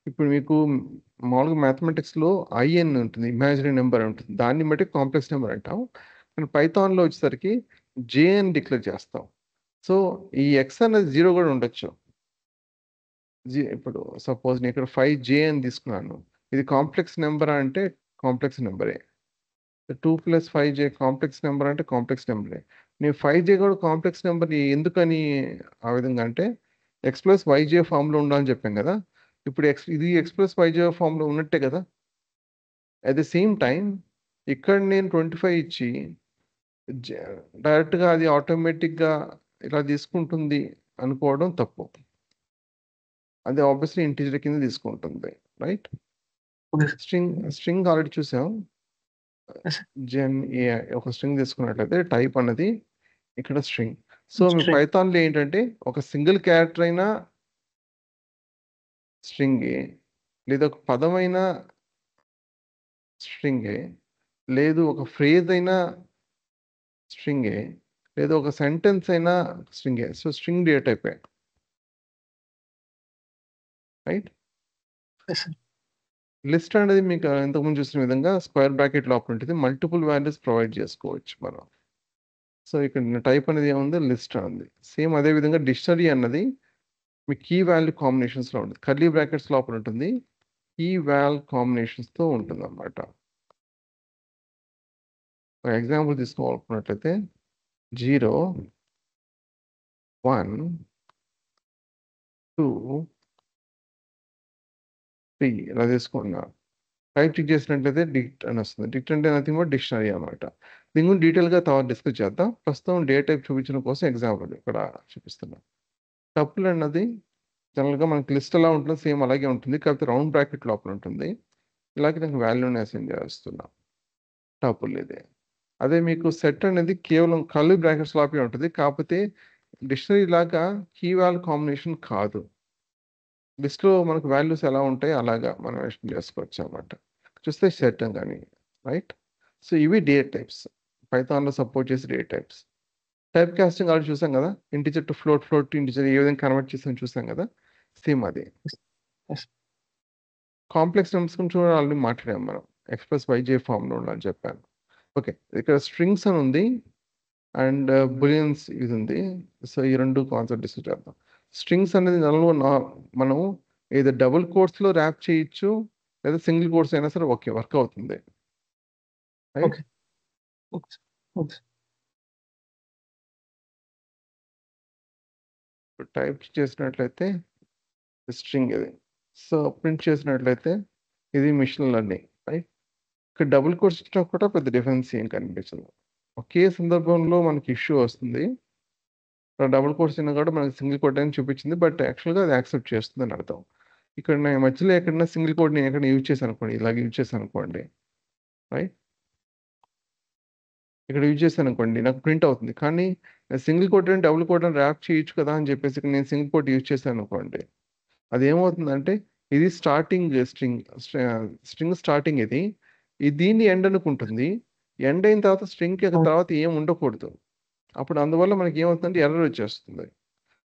S1: ఇప్పుడు మీకు మామూలుగా మ్యాథమెటిక్స్లో IN ఉంటుంది, ఇమాజినరీ నెంబర్ ఉంటుంది, దాన్ని బట్టి కాంప్లెక్స్ నెంబర్ అంటాం. కానీ పైథాన్లో వచ్చేసరికి J అని డిక్లేర్ చేస్తాం. సో ఈ X అనేది 0 కూడా ఉండొచ్చు. ఇప్పుడు సపోజ్ నేను ఇక్కడ 5J అని తీసుకున్నాను, ఇది కాంప్లెక్స్ నెంబర్ అంటే కాంప్లెక్స్ నెంబరే. 2 + 5J కాంప్లెక్స్ నెంబర్ అంటే కాంప్లెక్స్ నెంబరే. నేను 5J కూడా కాంప్లెక్స్ నెంబర్ ఎందుకని ఆ విధంగా అంటే X+YJ ఫామ్లో ఉండాలని చెప్పాం కదా. ఇప్పుడు ఇది X+YJ ఫామ్లో ఉన్నట్టే కదా. అట్ ద సేమ్ టైం ఇక్కడ నేను 25 ఇచ్చి డైరెక్ట్గా అది ఆటోమేటిక్గా ఇలా తీసుకుంటుంది అనుకోవడం తప్పు. అది ఆబ్వియస్లీ ఇంటిజర్ కింద తీసుకుంటుంది, రైట్? స్ట్రింగ్ ఆల్రెడీ చూసాం. ఒక స్ట్రింగ్ తీసుకున్నట్లయితే టైప్ అన్నది ఇక్కడ స్ట్రింగ్. సో మీ పైథాన్లో ఏంటంటే ఒక సింగిల్ క్యారెక్టర్ అయినా స్ట్రింగే, లేదా ఒక పదమైన స్ట్రింగే, లేదు ఒక ఫ్రేజ్ అయినా స్ట్రింగే, లేదా ఒక సెంటెన్స్ అయినా స్ట్రింగే. సో స్ట్రింగ్ డేటా టైపే, రైట్?
S2: Yes sir.
S1: లిస్ట్ అనేది మీకు ఇంతకుముందు చూసిన విధంగా స్క్వేర్ బ్రాకెట్ లోపల ఉంటుంది. మల్టిపుల్ వాల్యూస్ ప్రొవైడ్ చేసుకోవచ్చు మనం. సో ఇక్కడ టైప్ అనేది ఏముంది, లిస్ట్ ఉంది. సేమ్ అదే విధంగా డిక్షనరీ అన్నది మీ కీ వాల్యూ కాంబినేషన్స్లో ఉంటుంది. కర్లీ బ్రాకెట్స్ లోపల ఉంటుంది, కీ వాల్ కాంబినేషన్స్తో ఉంటుంది అన్నమాట. ఒక ఎగ్జాంపుల్ తీసుకోవాలనుకున్నట్లయితే 0 1 2 3 ఇలా తీసుకున్నా. టైప్ చెక్ చేసినట్లయితే డిక్ట్ అని వస్తుంది. డిక్ట్ అంటే నథింగ్ బట్ డిక్షనరీ అనమాట. దీని గురించి డీటెయిల్గా తర్వాత డిస్కస్ చేద్దాం. ప్రస్తుతం డే టైప్ చూపించడం కోసం ఎగ్జాంపుల్ ఇక్కడ చూపిస్తున్నా. టపుల్ అన్నది జనరల్గా మనకి లిస్ట్ ఎలా ఉంటుందో సేమ్ అలాగే ఉంటుంది, కాకపోతే రౌండ్ బ్రాకెట్ లోపల ఉంటుంది. ఇలాగే నాకు వాల్యూని అసైన్ చేస్తున్నా. టపుల్ ఇది. అదే మీకు సెట్ అనేది కేవలం కర్లీ బ్రాకెట్స్ లోపే ఉంటుంది, కాకపోతే డిక్షనరీ లాగా కీ వాల్యూ కాంబినేషన్ కాదు. లిస్ట్లో మనకు వాల్యూస్ ఎలా ఉంటాయి అలాగా మనం ఎస్టిమేట్ చేసుకోవచ్చు అన్నమాట. చూస్తే సెట్ కానీ, రైట్? సో ఇవి డే టైప్స్, పైథాన్లో సపోర్ట్ చేసే data types. Type casting already చూసాం కదా, integer to float, float to integer ఏ విధంగా కన్వర్ట్ చేసాం చూసాం కదా, సేమ్ అది.
S2: ఎస్.
S1: కాంప్లెక్స్ నెంబర్స్ గురించి కూడా ఆల్రెడీ మాట్లాడాం మనం, ఎక్స్ప్రెస్ వైజే ఫామ్లో ఉండాలని చెప్పాను. ఓకే, ఇక్కడ స్ట్రింగ్స్ అని ఉంది అండ్ బులియన్స్ ఇది ఉంది. సో ఈ రెండు కాన్సెప్ట్ డిస్కస్ చేద్దాం. స్ట్రింగ్స్ అనేది మనం ఏదో డబుల్ కోట్స్లో ర్యాప్ చేయొచ్చు, లేదా సింగిల్ కోట్స్ అయినా సరే ఓకే వర్క్ అవుతుంది, right?
S2: Okay. Okay. Okay.
S1: Type చేసినట్లయితే స్ట్రింగ్ ఇది. సో ప్రింట్ చేసినట్లయితే ఇది మిషన్ లెర్నింగ్, రైట్? ఇక్కడ డబుల్ కోట్స్ ఇచ్చినా కూడా పెద్ద డిఫరెన్స్ ఏం కనిపించదు. ఒకే సందర్భంలో మనకి ఇష్యూ వస్తుంది. డబుల్ కోట్స్ అయినా కూడా మనకి సింగిల్ కోట్ అని చూపించింది, బట్ యాక్చువల్గా అది యాక్సెప్ట్ చేస్తుంది అని అర్థం. ఇక్కడ నేను మధ్యలో ఎక్కడైనా సింగిల్ కోడ్ నేను ఎక్కడ యూజ్ చేశాను అనుకోండి, ఇలాగ యూజ్ చేశాను అనుకోండి, రైట్? ఇక్కడ యూజ్ చేశాను అనుకోండి నాకు ప్రింట్ అవుతుంది, కానీ సింగిల్ కోట్ అని డబుల్ కోట్ అని ర్యాప్ చేయొచ్చు కదా అని చెప్పేసి ఇక్కడ నేను సింగిల్ కోట్ యూజ్ చేశాను అనుకోండి, అది ఏమవుతుందంటే ఇది స్టార్టింగ్ స్ట్రింగ్ స్టార్టింగ్ ఇది దీన్ని ఎండ్ అనుకుంటుంది. ఎండ్ అయిన తర్వాత స్ట్రింగ్కి తర్వాత ఏం ఉండకూడదు. అప్పుడు అందువల్ల మనకి ఏమవుతుందంటే ఎర్రర్ వచ్చేస్తుంది.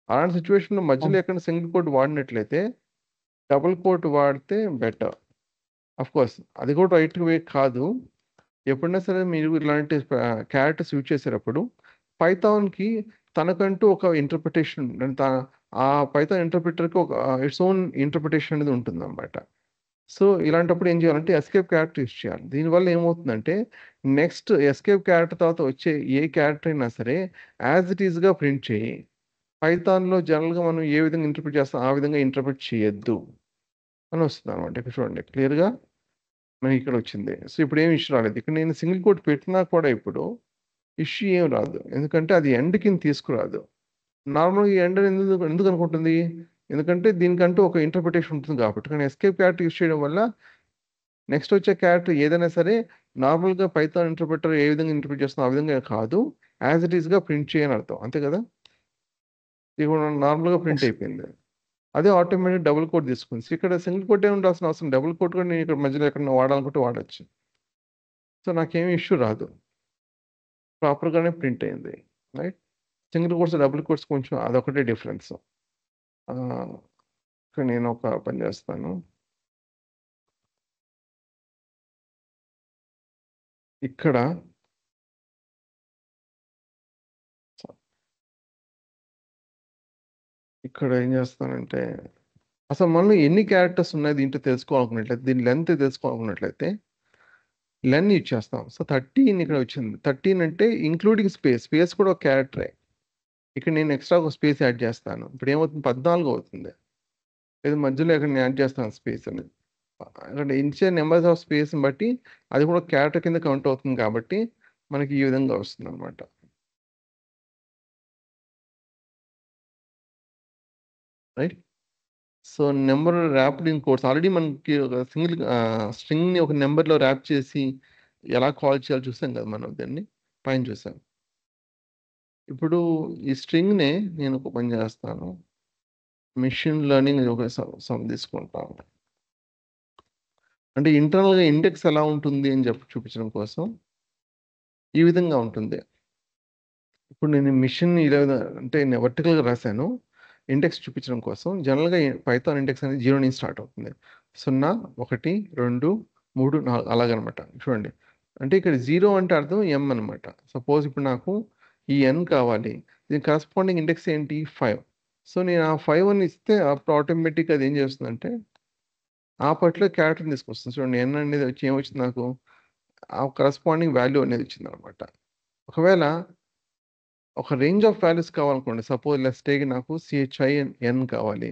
S1: అలాంటి సిచ్యువేషన్లో మధ్యలో ఎక్కడ సింగిల్ కోట్ వాడినట్లయితే డబుల్ కోట్ వాడితే బెటర్. అఫ్ కోర్స్ అది కూడా రైట్ వే కాదు. ఎప్పుడైనా సరే మీరు ఇలాంటి క్యారెక్టర్స్ యూజ్ చేసేటప్పుడు పైథాన్కి తనకంటూ ఒక ఇంటర్ప్రిటేషన్, ఆ పైథాన్ ఇంటర్ప్రిటర్కి ఒక ఇట్స్ ఓన్ ఇంటర్ప్రిటేషన్ అనేది ఉంటుంది అన్నమాట. సో ఇలాంటప్పుడు ఏం చేయాలంటే ఎస్కేప్ క్యారెక్టర్ యూజ్ చేయాలి. దీనివల్ల ఏమవుతుందంటే నెక్స్ట్ ఎస్కేప్ క్యారెక్టర్ తర్వాత వచ్చే ఏ క్యారెక్టర్ అయినా సరే యాజ్ ఇట్ ఈస్గా ప్రింట్ చేయి. పైథాన్లో జనరల్గా మనం ఏ విధంగా ఇంటర్ప్రిట్ చేస్తాం ఆ విధంగా ఇంటర్ప్రిట్ చేయొద్దు అని వస్తుంది అనమాట. ఇక్కడ చూడండి క్లియర్గా మనకి ఇక్కడ వచ్చింది. సో ఇప్పుడు ఏం ఇష్యూ రాలేదు. ఇక్కడ నేను సింగిల్ కోట్ పెట్టినా కూడా ఇప్పుడు ఇష్యూ ఏం రాదు, ఎందుకంటే అది ఎండ్ కింద తీసుకురాదు. నార్మల్గా ఈ ఎండ్ ఎందుకు అనుకుంటుంది, ఎందుకంటే దీనికంటూ ఒక ఇంటర్ప్రిటేషన్ ఉంటుంది కాబట్టి. కానీ ఎస్కేప్ క్యారెక్టర్ యూజ్ చేయడం వల్ల నెక్స్ట్ వచ్చే క్యారెక్టర్ ఏదైనా సరే నార్మల్గా పైథాన్ ఇంటర్ప్రిటర్ ఏ విధంగా ఇంటర్ప్రిట్ చేస్తుందో ఆ విధంగా కాదు, యాజ్ ఇట్ ఈస్గా ప్రింట్ చేయని అర్థం, అంతే కదా? ఇప్పుడు నార్మల్గా ప్రింట్ అయిపోయింది. అదే ఆటోమేటిక్ డబుల్ కోట్ తీసుకుంది. ఇక్కడ సింగిల్ కోట్ ఏమి ఉండాల్సిన అవసరం, డబుల్ కోట్ కూడా నేను ఇక్కడ మధ్యలో ఎక్కడ వాడాలనుకుంటే వాడచ్చు. సో నాకేమి ఇష్యూ రాదు, ప్రాపర్గానే ప్రింట్ అయింది, right? Single quotes double quotes కొంచెం అదొకటే డిఫరెన్స్. ఇక్కడ నేను ఒక పని చేస్తాను, ఇక్కడ ఏం చేస్తానంటే అసలు మనలో ఎన్ని క్యారెక్టర్స్ ఉన్నాయి దీంట్లో తెలుసుకోవాలనుకున్నట్లయితే, దీని లెంత్ తెలుసుకోవాలనుకున్నట్లయితే లెన్ యూజ్ చేస్తాం. సో 13 ఇక్కడ వచ్చింది. 13 అంటే ఇంక్లూడింగ్ స్పేస్ కూడా ఒక క్యారెక్టరే. ఇక్కడ నేను ఎక్స్ట్రా ఒక స్పేస్ యాడ్ చేస్తాను. ఇప్పుడు ఏమవుతుంది, 14 అవుతుంది. లేదా మధ్యలో ఇక్కడ నేను యాడ్ చేస్తాను స్పేస్ అనేది. అక్కడ ఇచ్చే నెంబర్స్ ఆఫ్ స్పేస్ని బట్టి అది కూడా క్యారెక్టర్ కింద కౌంట్ అవుతుంది కాబట్టి మనకి ఈ విధంగా వస్తుంది అనమాట, right? So number wrapped in codes already మనకి ఒక సింగిల్ స్ట్రింగ్ని ఒక నెంబర్లో ర్యాప్ చేసి ఎలా కాల్ చేయాలో చూసాం కదా మనం, దాన్ని పైన చూసాం. ఇప్పుడు ఈ స్ట్రింగ్నే నేను ఒక పని చేస్తాను, మెషిన్ లెర్నింగ్ ఒక సమ్ తీసుకుంటాం. అంటే ఇంటర్నల్గా ఇండెక్స్ ఎలా ఉంటుంది అని చెప్పి చూపించడం కోసం ఈ విధంగా ఉంటుంది. ఇప్పుడు నేను మిషన్ ఇలా అంటే నేను వర్టికల్గా రాశాను. ఇండెక్స్ చూపించడం కోసం జనరల్గా పైథాన్ ఇండెక్స్ అనేది 0 నుంచి స్టార్ట్ అవుతుంది. 0, 1, 2, 3, 4 అలాగనమాట. చూడండి, అంటే ఇక్కడ 0 అంటే అర్థం m అనమాట. సపోజ్ ఇప్పుడు నాకు ఈ n కావాలి, దీని కరస్పాండింగ్ ఇండెక్స్ ఏంటి 5. సో నేను ఆ 5 అని ఇస్తే అప్పుడు ఆటోమేటిక్గా అది ఏం చేస్తుందంటే ఆ పర్టికులర్ క్యారెక్టర్ తీసుకొస్తుంది. చూడండి, n అనేది వచ్చి ఏమొచ్చింది నాకు ఆ కరస్పాండింగ్ వాల్యూ అనేది వచ్చింది అనమాట. ఒకవేళ ఒక రేంజ్ ఆఫ్ వాల్యూస్ కావాలనుకోండి, సపోజ్ లెట్స్ టేక్ నాకు CHIN కావాలి,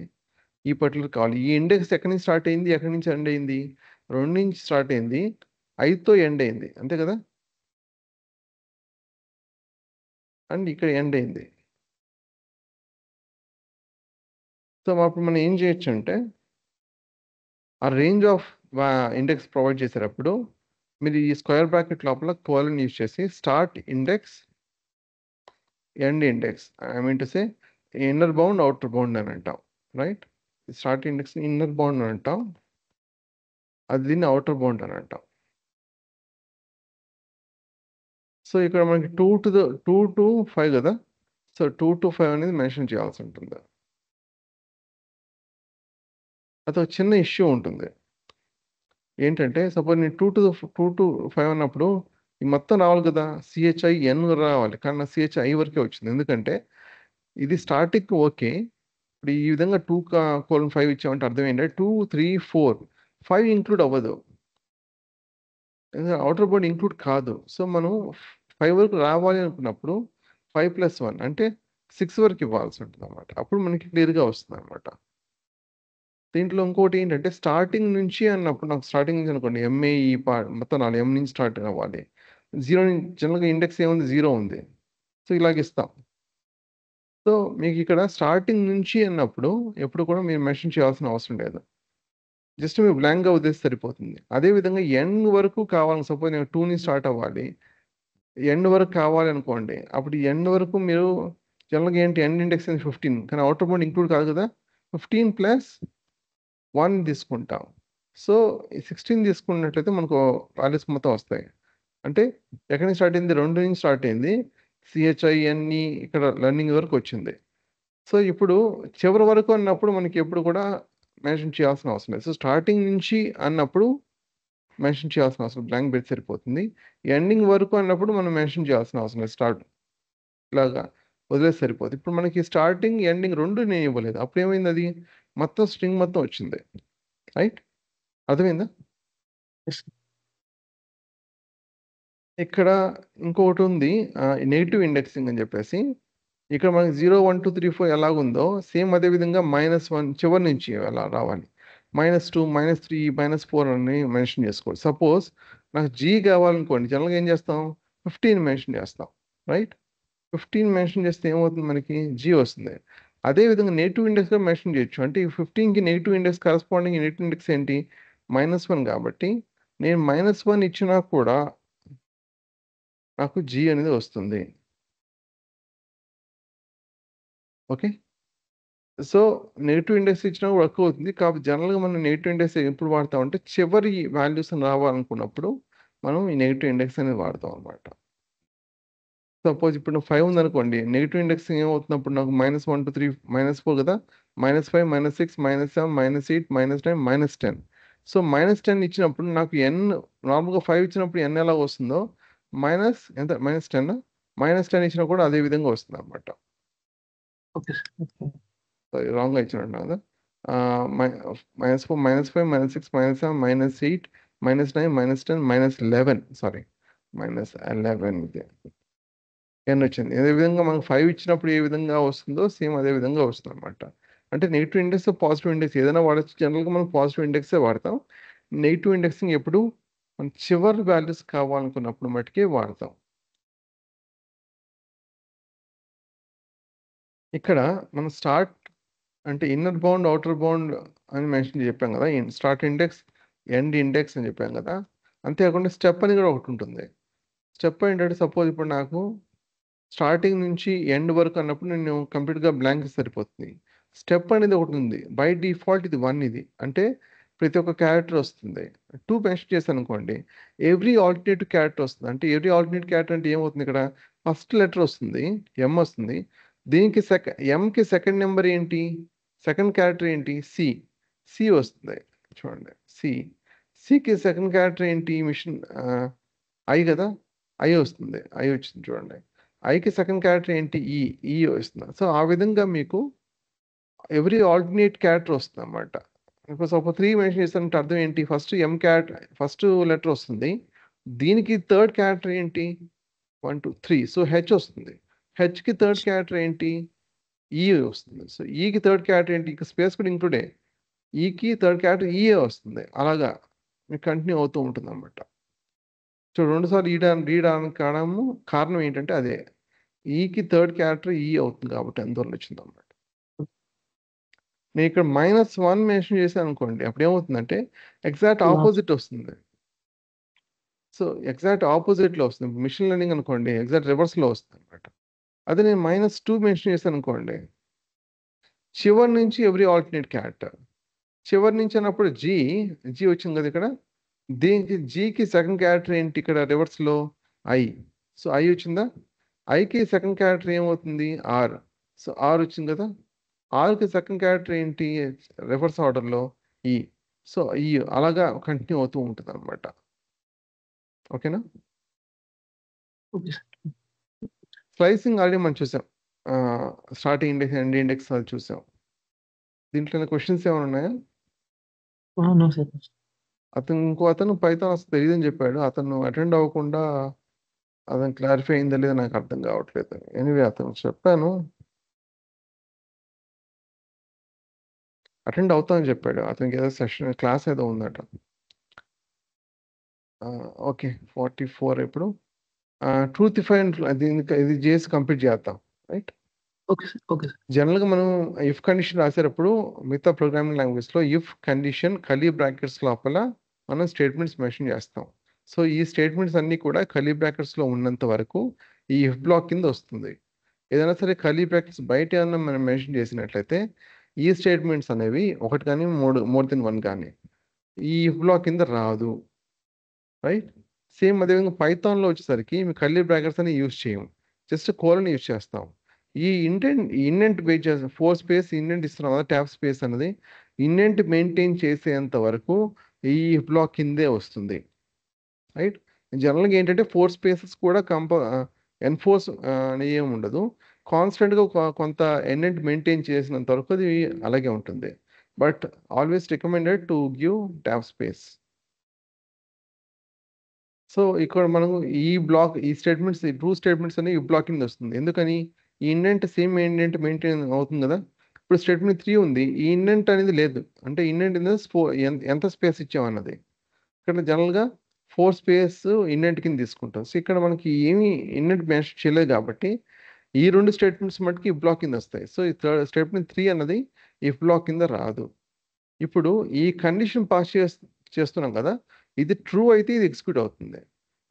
S1: ఈ పర్టికులర్ కావాలి. ఈ ఇండెక్స్ ఎక్కడి నుంచి స్టార్ట్ అయింది, ఎక్కడి నుంచి ఎండ్ అయింది? 2 నుంచి స్టార్ట్ అయింది, 5తో ఎండ్ అయింది, అంతే కదా? అండ్ ఇక్కడ ఎండ్ అయింది. సో అప్పుడు మనం ఏం చేయొచ్చు అంటే ఆ రేంజ్ ఆఫ్ ఇండెక్స్ ప్రొవైడ్ చేసేటప్పుడు మీరు ఈ స్క్వేర్ బ్రాకెట్ లోపల కోలన్ యూజ్ చేసి start index end index, I mean to say inner bound outer bound అని అంటాం, right? Start index inner bound అని అంటాం, అది దీన్ని అవుటర్ బౌండ్ అని అంటాం. సో ఇక్కడ మనకి 2 to 5 కదా. సో 2 to 5 అనేది మెన్షన్ చేయాల్సి ఉంటుంది. అది ఒక చిన్న ఇష్యూ ఉంటుంది. ఏంటంటే సపోజ్ నేను 2 to 5 అన్నప్పుడు ఈ మొత్తం రావాలి కదా, CHIN రావాలి, కానీ నా CHI వరకే వచ్చింది. ఎందుకంటే ఇది స్టార్టింగ్ ఓకే. ఇప్పుడు ఈ విధంగా 2:5 ఇచ్చామంటే అర్థం ఏంటంటే 2, 3, 4, 5 ఇంక్లూడ్ అవ్వదు, అవుటర్ బౌండ్ ఇంక్లూడ్ కాదు. సో మనం 5 వరకు రావాలి అనుకున్నప్పుడు 5 + 1 అంటే 6 వరకు ఇవ్వాల్సి ఉంటుంది అనమాట. అప్పుడు మనకి క్లియర్గా వస్తుంది అనమాట. దీంట్లో ఇంకోటి ఏంటంటే స్టార్టింగ్ నుంచి అన్నప్పుడు నాకు స్టార్టింగ్ నుంచి అనుకోండి ఎంఏ ఈ మొత్తం 4 M నుంచి స్టార్ట్ అవ్వాలి. 0 నుంచి జనరల్గా ఇండెక్స్ ఏముంది, 0 ఉంది. సో ఇలాగ ఇస్తాం. సో మీకు ఇక్కడ స్టార్టింగ్ నుంచి అన్నప్పుడు ఎప్పుడు కూడా మీరు మెన్షన్ చేయాల్సిన అవసరం లేదు, జస్ట్ మీరు బ్లాంక్గా వదిలేసి సరిపోతుంది. అదేవిధంగా ఎండ్ వరకు కావాలి, సపోజ్ నేను 2 నుంచి స్టార్ట్ అవ్వాలి, ఎండ్ వరకు కావాలి అనుకోండి, అప్పుడు ఎండ్ వరకు మీరు జనరల్గా ఏంటి ఎండ్ ఇండెక్స్ 15, కానీ అవుటర్ బౌండ్ ఇంక్లూడ్ కాదు కదా, 15 + 1 తీసుకుంటాం. సో 16 తీసుకున్నట్లయితే మనకు వాల్యూస్ మొత్తం వస్తాయి. అంటే ఎక్కడి నుంచి స్టార్ట్ అయింది, 2 నుంచి స్టార్ట్ అయింది, CHINE ఇక్కడ లెర్నింగ్ వరకు వచ్చింది. సో ఇప్పుడు చివరి వరకు అన్నప్పుడు మనకి ఎప్పుడు కూడా మెన్షన్ చేయాల్సిన అవసరం లేదు. సో స్టార్టింగ్ నుంచి అన్నప్పుడు మెన్షన్ చేయాల్సిన అవసరం, బ్లాంక్ పెట్టి సరిపోతుంది. ఎండింగ్ వరకు అన్నప్పుడు మనం మెన్షన్ చేయాల్సిన అవసరం లేదు, స్టార్ట్ ఇలాగా వదిలేసి సరిపోతుంది. ఇప్పుడు మనకి స్టార్టింగ్ ఎండింగ్ 2 నేను ఇవ్వలేదు, అప్పుడు ఏమైంది, అది మొత్తం స్ట్రింగ్ మొత్తం వచ్చింది, రైట్? అర్థమైందా?
S2: Yes.
S1: ఇక్కడ ఇంకొకటి ఉంది, నెగిటివ్ ఇండెక్సింగ్ అని చెప్పేసి. ఇక్కడ మనకి 0, 1, 2, 3, 4 ఎలాగుందో సేమ్ అదే విధంగా -1 చివరి నుంచి అలా రావాలి. -2, -3, -4 అని మెన్షన్ చేసుకోవాలి. సపోజ్ నాకు G కావాలనుకోండి, జనరల్గా ఏం చేస్తాం, 15 మెన్షన్ చేస్తాం, రైట్? 15 మెన్షన్ చేస్తే ఏమవుతుంది, మనకి G వస్తుంది. అదేవిధంగా నెగిటివ్ ఇండెక్స్గా మెన్షన్ చేయొచ్చు. అంటే ఈ 15కి negative index corresponding negative index ఏంటి, -1 కాబట్టి నేను -1 ఇచ్చినా కూడా నాకు G అనేది వస్తుంది. ఓకే. సో నెగిటివ్ ఇండెక్స్ ఇచ్చినా వర్క్ అవుతుంది. కాబట్టి జనరల్‌గా మనం నెగిటివ్ ఇండెక్స్ ఎప్పుడు వాడతామంటే చివరి వాల్యూస్ రావాలనుకున్నప్పుడు మనం ఈ నెగిటివ్ ఇండెక్స్ అనేది వాడతాం అనమాట. సపోజ్ ఇప్పుడు 5 ఉందనుకోండి, నెగిటివ్ ఇండెక్స్ ఏమవుతున్నప్పుడు నాకు -1, -2, -3, -4 కదా, -5, -6, -7, -8, -9, -10. సో -10 ఇచ్చినప్పుడు నాకు n నార్మల్‌గా 5 ఇచ్చినప్పుడు n ఎలా వస్తుందో మైనస్ ఎంత -10 -10 ఇచ్చినా కూడా అదే విధంగా వస్తుందన్నమాట.
S2: Okay, sir. Okay.
S1: సారీ, రాంగ్‌గా ఇచ్చినట్టున్నా కదా. -4, -5, -6, -7, -8, -9, -10, -11 సారీ -11 ఇది. n వచ్చింది. అదే విధంగా మనకు 5 ఇచ్చినప్పుడు ఏ విధంగా వస్తుందో సేమ్ అదే విధంగా వస్తుందన్నమాట. అంటే నెగిటివ్ ఇండెక్స్, పాజిటివ్ ఇండెక్స్ ఏదైనా వాడొచ్చు. జనరల్‌గా మనం పాజిటివ్ ఇండెక్సే వాడతాం. నెగిటివ్ ఇండెక్సింగ్ ఎప్పుడు మనం చివరి వాల్యూస్ కావాలనుకున్నప్పుడు మట్టుకే వాడతాం. ఇక్కడ మనం స్టార్ట్ అంటే ఇన్నర్ బౌండ్, ఔటర్ బౌండ్ అని మెన్షన్ చెప్పాం కదా. స్టార్ట్ ఇండెక్స్, ఎండ్ ఇండెక్స్ అని చెప్పాం కదా. అంతేకాకుండా స్టెప్ అని కూడా ఒకటి ఉంటుంది. స్టెప్ ఏంటంటే సపోజ్ ఇప్పుడు నాకు స్టార్టింగ్ నుంచి ఎండ్ వరకు అన్నప్పుడు నేను కంప్లీట్‌గా బ్లాంక్ సరిపోతుంది. స్టెప్ అనేది ఒకటి ఉంది. బై డిఫాల్ట్ ఇది 1 ఇది. అంటే ప్రతి ఒక్క క్యారెక్టర్ వస్తుంది. 2 మెన్షన్ చేశాను అనుకోండి. ఎవ్రీ ఆల్టర్నేటివ్ క్యారెక్టర్ వస్తుంది. అంటే ఎవ్రీ ఆల్టర్నేటివ్ క్యారెక్టర్ అంటే ఏమవుతుంది ఇక్కడ? ఫస్ట్ లెటర్ వస్తుంది. ఎం వస్తుంది. దీనికి ఎంకి సెకండ్ నెంబర్ ఏంటి? సెకండ్ క్యారెక్టర్ ఏంటి? సి. సి వస్తుంది. చూడండి సి. సికి సెకండ్ క్యారెక్టర్ ఏంటి? ఐ కదా? ఐ వస్తుంది. ఐ వచ్చింది చూడండి. ఐకి సెకండ్ క్యారెక్టర్ ఏంటి? ఈ. ఈ వస్తుంది. సో ఆ విధంగా మీకు ఎవ్రీ ఆల్టర్నేట్ క్యారెక్టర్ వస్తుంది అన్నమాట. ఇప్పుడు సపోజ్ 3 మెన్షన్ చేస్తానంటే అర్థం ఏంటి? ఫస్ట్ లెటర్ వస్తుంది. దీనికి థర్డ్ క్యారెక్టర్ ఏంటి? 1, 2, 3. సో హెచ్ వస్తుంది. హెచ్కి థర్డ్ క్యారెక్టర్ ఏంటి? ఈ వస్తుంది. సో ఈకి థర్డ్ క్యారెక్టర్ ఏంటి? ఇక స్పేస్ కూడా ఇంక్లూడే. ఈకి థర్డ్ క్యారెక్టర్ ఈఏ వస్తుంది. అలాగా మీకు కంటిన్యూ అవుతూ ఉంటుంది అన్నమాట. సో 2 సార్లు రీడ్ కారణం ఏంటంటే అదే. ఈకి థర్డ్ క్యారెక్టర్ ఈ అవుతుంది కాబట్టి అందువల్ల వచ్చింది అన్నమాట. నేను ఇక్కడ -1 మెన్షన్ చేశాను అనుకోండి. అప్పుడు ఏమవుతుందంటే ఎగ్జాక్ట్ ఆపోజిట్ వస్తుంది. సో ఎగ్జాక్ట్ ఆపోజిట్లో వస్తుంది. మిషన్ లెర్నింగ్ అనుకోండి ఎగ్జాక్ట్ రివర్స్లో వస్తుంది అనమాట. అదే నేను -2 మెన్షన్ చేశాను అనుకోండి. చివరి నుంచి ఎవ్రీ ఆల్టర్నేట్ క్యారెక్టర్. చివరి నుంచి అన్నప్పుడు జీ వచ్చింది కదా ఇక్కడ. దీనికి జీకి సెకండ్ క్యారెక్టర్ ఏంటి ఇక్కడ రివర్స్లో? ఐ. సో ఐ వచ్చిందా? ఐకి సెకండ్ క్యారెక్టర్ ఏమవుతుంది? ఆర్. సో ఆర్ వచ్చింది కదా. ఆర్కి సెకండ్ క్యారెక్టర్ ఏంటి రివర్స్ ఆర్డర్లో? ఈ. సో ఈ అలాగా కంటిన్యూ అవుతూ ఉంటుంది అనమాట. ఓకేనా?
S2: Okay sir.
S1: స్లైసింగ్ ఆల్రెడీ మనం చూసాం. స్టార్టింగ్ ఇండెక్స్ ఎండ్ ఇండెక్స్ అది చూసాం. దీంట్లో క్వశ్చన్స్ ఏమైనా ఉన్నాయా?
S2: No sir.
S1: ఇంకో అతను పైథాన్ అసలు తెలియదని చెప్పాడు. అతను అటెండ్ అవ్వకుండా అతను క్లారిఫై అయిందా లేదా నాకు అర్థం కావట్లేదు. ఎనీవే అతను చెప్పాను అటెండ్ అవుతానని చెప్పాడు. అతనికి ఏదో సెషన్ క్లాస్ ఏదో ఉందట. ఓకే 44 ఇప్పుడు ట్రూతిఫై ఇది చేసి కంప్లీట్ చేద్దాం. Right?
S2: Okay sir. Okay sir.
S1: జనరల్గా మనం ఇఫ్ కండిషన్ రాసేటప్పుడు మిగతా ప్రోగ్రామింగ్ లాంగ్వేజ్లో ఇఫ్ కండిషన్ కర్లీ బ్రాకెట్స్ లోపల మనం స్టేట్మెంట్స్ మెన్షన్ చేస్తాం. సో ఈ స్టేట్మెంట్స్ అన్నీ కూడా కర్లీ బ్రాకెట్స్లో ఉన్నంత వరకు ఈ ఇఫ్ బ్లాక్ కింద వస్తుంది. ఏదైనా సరే కర్లీ బ్రాకెట్స్ బయట ఏదైనా మనం మెన్షన్ చేసినట్లయితే ఈ స్టేట్మెంట్స్ అనేవి ఒకటి కానీ మోర్ దెన్ 1 కానీ ఈ ఇఫ్ బ్లాక్ కింద రాదు. రైట్? సేమ్ అదేవిధంగా పైథాన్లో వచ్చేసరికి మేము కర్లీ బ్రాకెట్స్ అని యూజ్ చేయము. జస్ట్ కోలన్ యూజ్ చేస్తాం. ఈ ఇండెంట్ వెయిట్ చేస్తాం. 4 స్పేస్ ఇండెంట్ ఇస్తున్నాం కదా ట్యాబ్ స్పేస్ అనేది. ఇండెంట్ మెయింటైన్ చేసేంత వరకు ఈ బ్లాక్ కిందే వస్తుంది. రైట్? జనరల్గా ఏంటంటే 4 స్పేసెస్ కూడా ఎన్ఫోర్స్ అని ఏమి ఉండదు. కాన్స్టెంట్గా కొంత ఇండెంట్ మెయింటైన్ చేసినంత వరకు అది అలాగే ఉంటుంది. But always recommended to give tab space. So ఇక్కడ మనం ఈ స్టేట్మెంట్స్ ట్రూ స్టేట్మెంట్స్ అనేవి ఈ బ్లాక్ కింద వస్తుంది. ఎందుకని? ఈ ఇండెంట్ సేమ్ ఇండెంట్ మెయింటైన్ అవుతుంది కదా. ఇప్పుడు స్టేట్మెంట్ 3 ఉంది. ఈ ఇండెంట్ అనేది లేదు. అంటే ఇండెంట్ ఎంత స్పేస్ ఇచ్చామన్నది. ఇక్కడ జనరల్గా 4 స్పేస్ ఇండెంట్ కింద తీసుకుంటాం. సో ఇక్కడ మనకి ఏమీ ఇండెంట్ మెన్షన్ చేయలేదు కాబట్టి ఈ 2 స్టేట్మెంట్స్ మటుకి ఈ బ్లాక్ కింద వస్తాయి. సో ఈ స్టేట్మెంట్ 3 అన్నది ఈ బ్లాక్ కింద రాదు. ఇప్పుడు ఈ కండిషన్ పాస్ చేస్తున్నాం కదా. ఇది ట్రూ అయితే ఇది ఎగ్జిక్యూట్ అవుతుంది.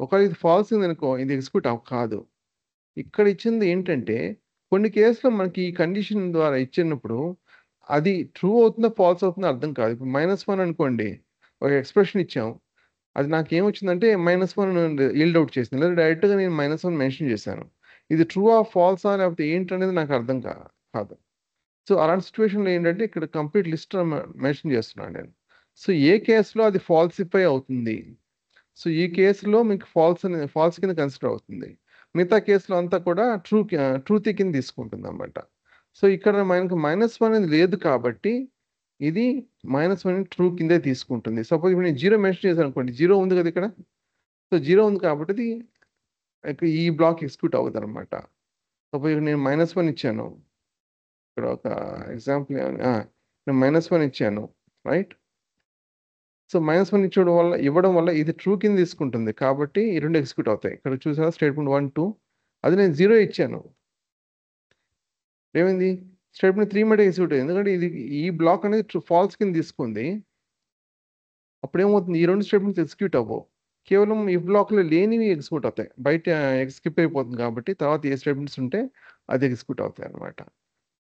S1: ఒకవేళ ఇది ఫాల్స్ అనుకో ఇది ఎగ్జిక్యూట్ కాదు. ఇక్కడ ఇచ్చింది ఏంటంటే కొన్ని కేసులో మనకి ఈ కండిషన్ ద్వారా ఇచ్చినప్పుడు అది ట్రూ అవుతుందా ఫాల్స్ అవుతుందో అర్థం కాదు. ఇప్పుడు -1 అనుకోండి ఒక ఎక్స్ప్రెషన్ ఇచ్చాం. అది నాకేమొచ్చిందంటే -1 ఈల్డ్ అవుట్ చేసింది. లేదా డైరెక్ట్గా నేను -1 మెన్షన్ చేశాను. ఇది ట్రూ ఫాల్సా లేకపోతే ఏంటనేది నాకు అర్థం కాదు. సో అలాంటి సిచ్యువేషన్లో ఏంటంటే ఇక్కడ కంప్లీట్ లిస్ట్ మెన్షన్ చేస్తున్నాను నేను. సో ఏ కేసులో అది ఫాల్సిఫై అవుతుంది. సో ఈ కేసులో మీకు ఫాల్స్ కింద కన్సిడర్ అవుతుంది. మిగతా కేసులో అంతా కూడా ట్రూతీ కింద తీసుకుంటుంది అన్నమాట. సో ఇక్కడ మనకి -1 అనేది లేదు కాబట్టి ఇది -1 ట్రూ కిందే తీసుకుంటుంది. సపోజ్ ఇప్పుడు నేను 0 మెన్షన్ చేశాను అనుకోండి. 0 ఉంది కదా ఇక్కడ. సో 0 ఉంది కాబట్టి ఇది ఈ బ్లాక్ ఎగ్జిక్యూట్ అవ్వదు అనమాట. సపోజ్ ఇక్కడ నేను -1 ఇచ్చాను. ఇక్కడ ఒక ఎగ్జాంపుల్ నేను -1 ఇచ్చాను. రైట్? సో -1 ఇవ్వడం వల్ల ఇది ట్రూ కింద తీసుకుంటుంది. కాబట్టి ఈ 2 ఎగ్జిక్యూట్ అవుతాయి. ఇక్కడ చూసారా స్టేట్మెంట్ 1, 2 అది నేను 0 ఇచ్చాను. ఏమైంది? స్టేట్మెంట్ 3 మటుకు ఎగ్జిక్యూట్ అయ్యింది. ఎందుకంటే ఇది ఈ బ్లాక్ అనేది ఫాల్స్ కింద తీసుకుంది. అప్పుడేమవుతుంది? ఈ 2 స్టేట్మెంట్స్ ఎగ్జిక్యూట్ అవ్వవు. కేవలం ఈ బ్లాక్లో లేనివి ఎగ్జిక్యూట్ అవుతాయి. బయట స్కిప్ అయిపోతుంది కాబట్టి తర్వాత ఏ స్టేట్మెంట్స్ ఉంటే అది ఎగ్జిక్యూట్ అవుతాయి అన్నమాట.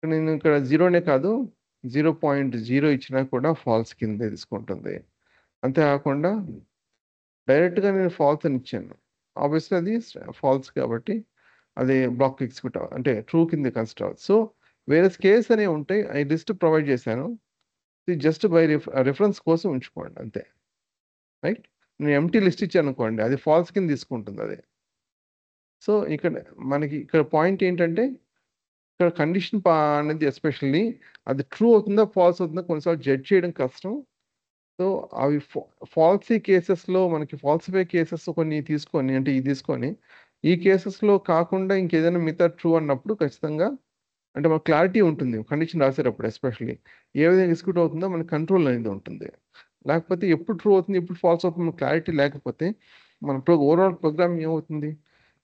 S1: నేను ఇక్కడ 0నే కాదు 0.0 ఇచ్చినా కూడా ఫాల్స్ కిందే తీసుకుంటుంది. అంతేకాకుండా డైరెక్ట్‌గా నేను ఫాల్స్ అని ఇచ్చాను. ఆబ్వియస్‌లీ అది ఫాల్స్ కాబట్టి అది బ్లాక్ ఎగ్జిక్యూట్ అంటే ట్రూ కింద కన్సిడర్ అవ్వదు. సో, వేరే కేస్ అనేవి ఉంటాయి. ఈ లిస్ట్ ప్రొవైడ్ చేశాను. ఇది జస్ట్ బై రిఫరెన్స్ కోసం ఉంచుకోండి అంతే. రైట్? నేను ఎంప్టీ లిస్ట్ ఇచ్చాననుకోండి అది ఫాల్స్ కింద తీసుకుంటుంది అది. సో, మనకి ఇక్కడ పాయింట్ ఏంటంటే ఇక్కడ కండిషన్ అనేది ఎస్పెషల్లీ అది ట్రూ అవుతుందా? ఫాల్స్ అవుతుందా? కొన్నిసార్లు జడ్జ్ చేయడం కష్టం. సో, అవి ఫాల్సీ కేసెస్‌లో మనకి ఫాల్సిఫై కేసెస్ కొన్ని తీసుకొని అంటే ఇది తీసుకొని, ఈ కేసెస్‌లో కాకుండా ఇంకేదైనా మిగతా ట్రూ అన్నప్పుడు ఖచ్చితంగా అంటే మనకు క్లారిటీ ఉంటుంది. కండిషన్ రాసేటప్పుడు ఎస్పెషల్లీ. ఏ విధంగా ఎగ్జిక్యూట్ అవుతుందో మనకి కంట్రోల్ అనేది ఉంటుంది. లేకపోతే ఎప్పుడు ట్రూ అవుతుంది, ఎప్పుడు ఫాల్స్ అవుతుంది మనకు క్లారిటీ లేకపోతే మన ఓవరాల్ ప్రోగ్రామింగ్ ఏమవుతుంది?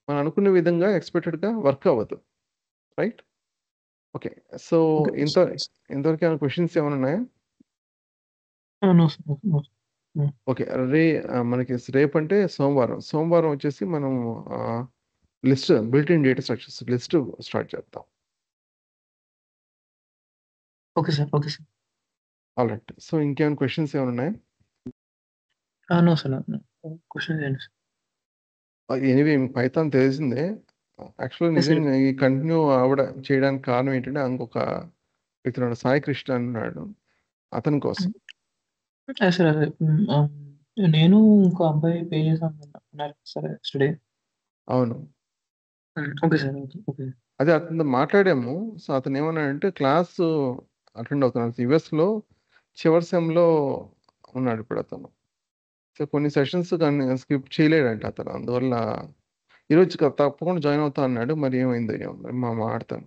S1: మనం అనుకున్న విధంగా ఎక్స్‌పెక్టెడ్‌గా వర్క్ అవ్వదు. రైట్? ఓకే. So,
S2: okay.
S1: ఇంతవరకు ఏమైనా క్వెషన్స్ ఏమైనా ఉన్నాయా?
S2: No sir. నో.
S1: ఓకే. మనకి రేపంటే సోమవారం. సోమవారం వచ్చేసి మనం list built in data structures list start చేద్దాం.
S2: Okay sir. Okay sir.
S1: Alright. So, ఇంకేమైనా క్వెషన్స్ ఏమైనా ఉన్నాయా?
S2: No sir. నో. క్వెషన్ చేయండి సార్.
S1: ఎనీవే మీకు పైథాన్ తెలిసిందే. యాక్చువల్‌గా
S2: Yes, sir.
S1: నిజంగా ఈ కంటిన్యూ చేయడానికి కారణం ఏంటంటే ఇంకొక వ్యక్తి ఉన్నాడు. సాయి కృష్ణ అన్నాడు. అతని కోసం.
S2: సార్ అదే నేను ఇంకో అబ్బాయి పే చేశాను అన్నారు సార్ యెస్టర్‌డే.
S1: అవును.
S2: Okay sir. ఓకే. ఓకే.
S1: అదే అతనితో మాట్లాడాము. సో, అతను ఏమన్నాడంటే క్లాసు అటెండ్ అవుతున్నాడు. యూఎస్‌లో చివరి సెమ్‌లో ఉన్నాడు ఇప్పుడు అతను. సో, కొన్ని సెషన్స్ స్కిప్ చేయలేడంట అతను. అందువల్ల ఈరోజు తప్పకుండా జాయిన్ అవుతా అన్నాడు. మరి ఏమైందో ఏమో మరి మాట్లాడతాను.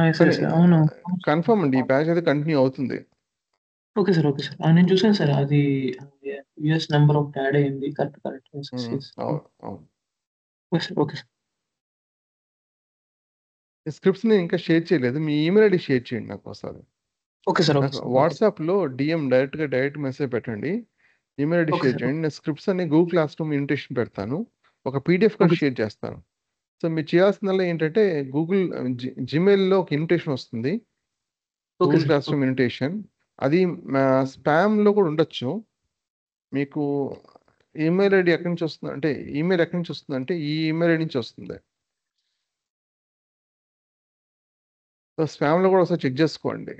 S2: యెస్.
S1: కానీ
S2: యెస్. అవును.
S1: కన్ఫర్మ్ అండి. ఈ బ్యాచ్ అయితే కంటిన్యూ అవుతుంది.
S2: Okay sir. Okay sir. నేను చూసాను సార్. అది యూఎస్ నంబర్ ఒకటి యాడ్ అయింది. కరెక్ట్. కరెక్ట్. యెస్. యెస్.
S1: అవును. అవును.
S2: Okay sir. Okay sir.
S1: ఈ స్క్రిప్ట్స్‌ని ఇంకా షేర్ చేయలేదు. మీ ఈమెయిల్ ఐడీ షేర్ చేయండి నాకోసారి.
S2: Okay sir. ఓకే
S1: నాకు
S2: సార్. ఓకే.
S1: వాట్సాప్‌లో డైరెక్ట్ మెసేజ్ పెట్టండి. Email ID
S2: okay
S1: share
S2: sir.
S1: చేయండి. నేను స్క్రిప్ట్స్ అన్ని గూగుల్ క్లాస్ రూమ్ ఇన్విటేషన్ పెడతాను. ఒక పీడీఎఫ్ కూడా
S2: ఓకే సార్.
S1: షేర్ చేస్తాను. సో, మీరు చేయాల్సిందల్లా ఏంటంటే గూగుల్ జీమెయిల్‌లో ఒక ఇన్విటేషన్ వస్తుంది.
S2: Okay
S1: Google
S2: sir.
S1: Class room invitation. అది స్పామ్‌లో కూడా ఉండొచ్చు. మీకు ఈమెయిల్ ఐడీ ఎక్కడి నుంచి వస్తుంది అంటే ఈమెయిల్ ఎక్కడి నుంచి వస్తుందంటే ఈ ఈమెయిల్ ఐడీ నుంచి వస్తుంది. సో, స్పామ్‌లో కూడా ఒకసారి చెక్ చేసుకోండి.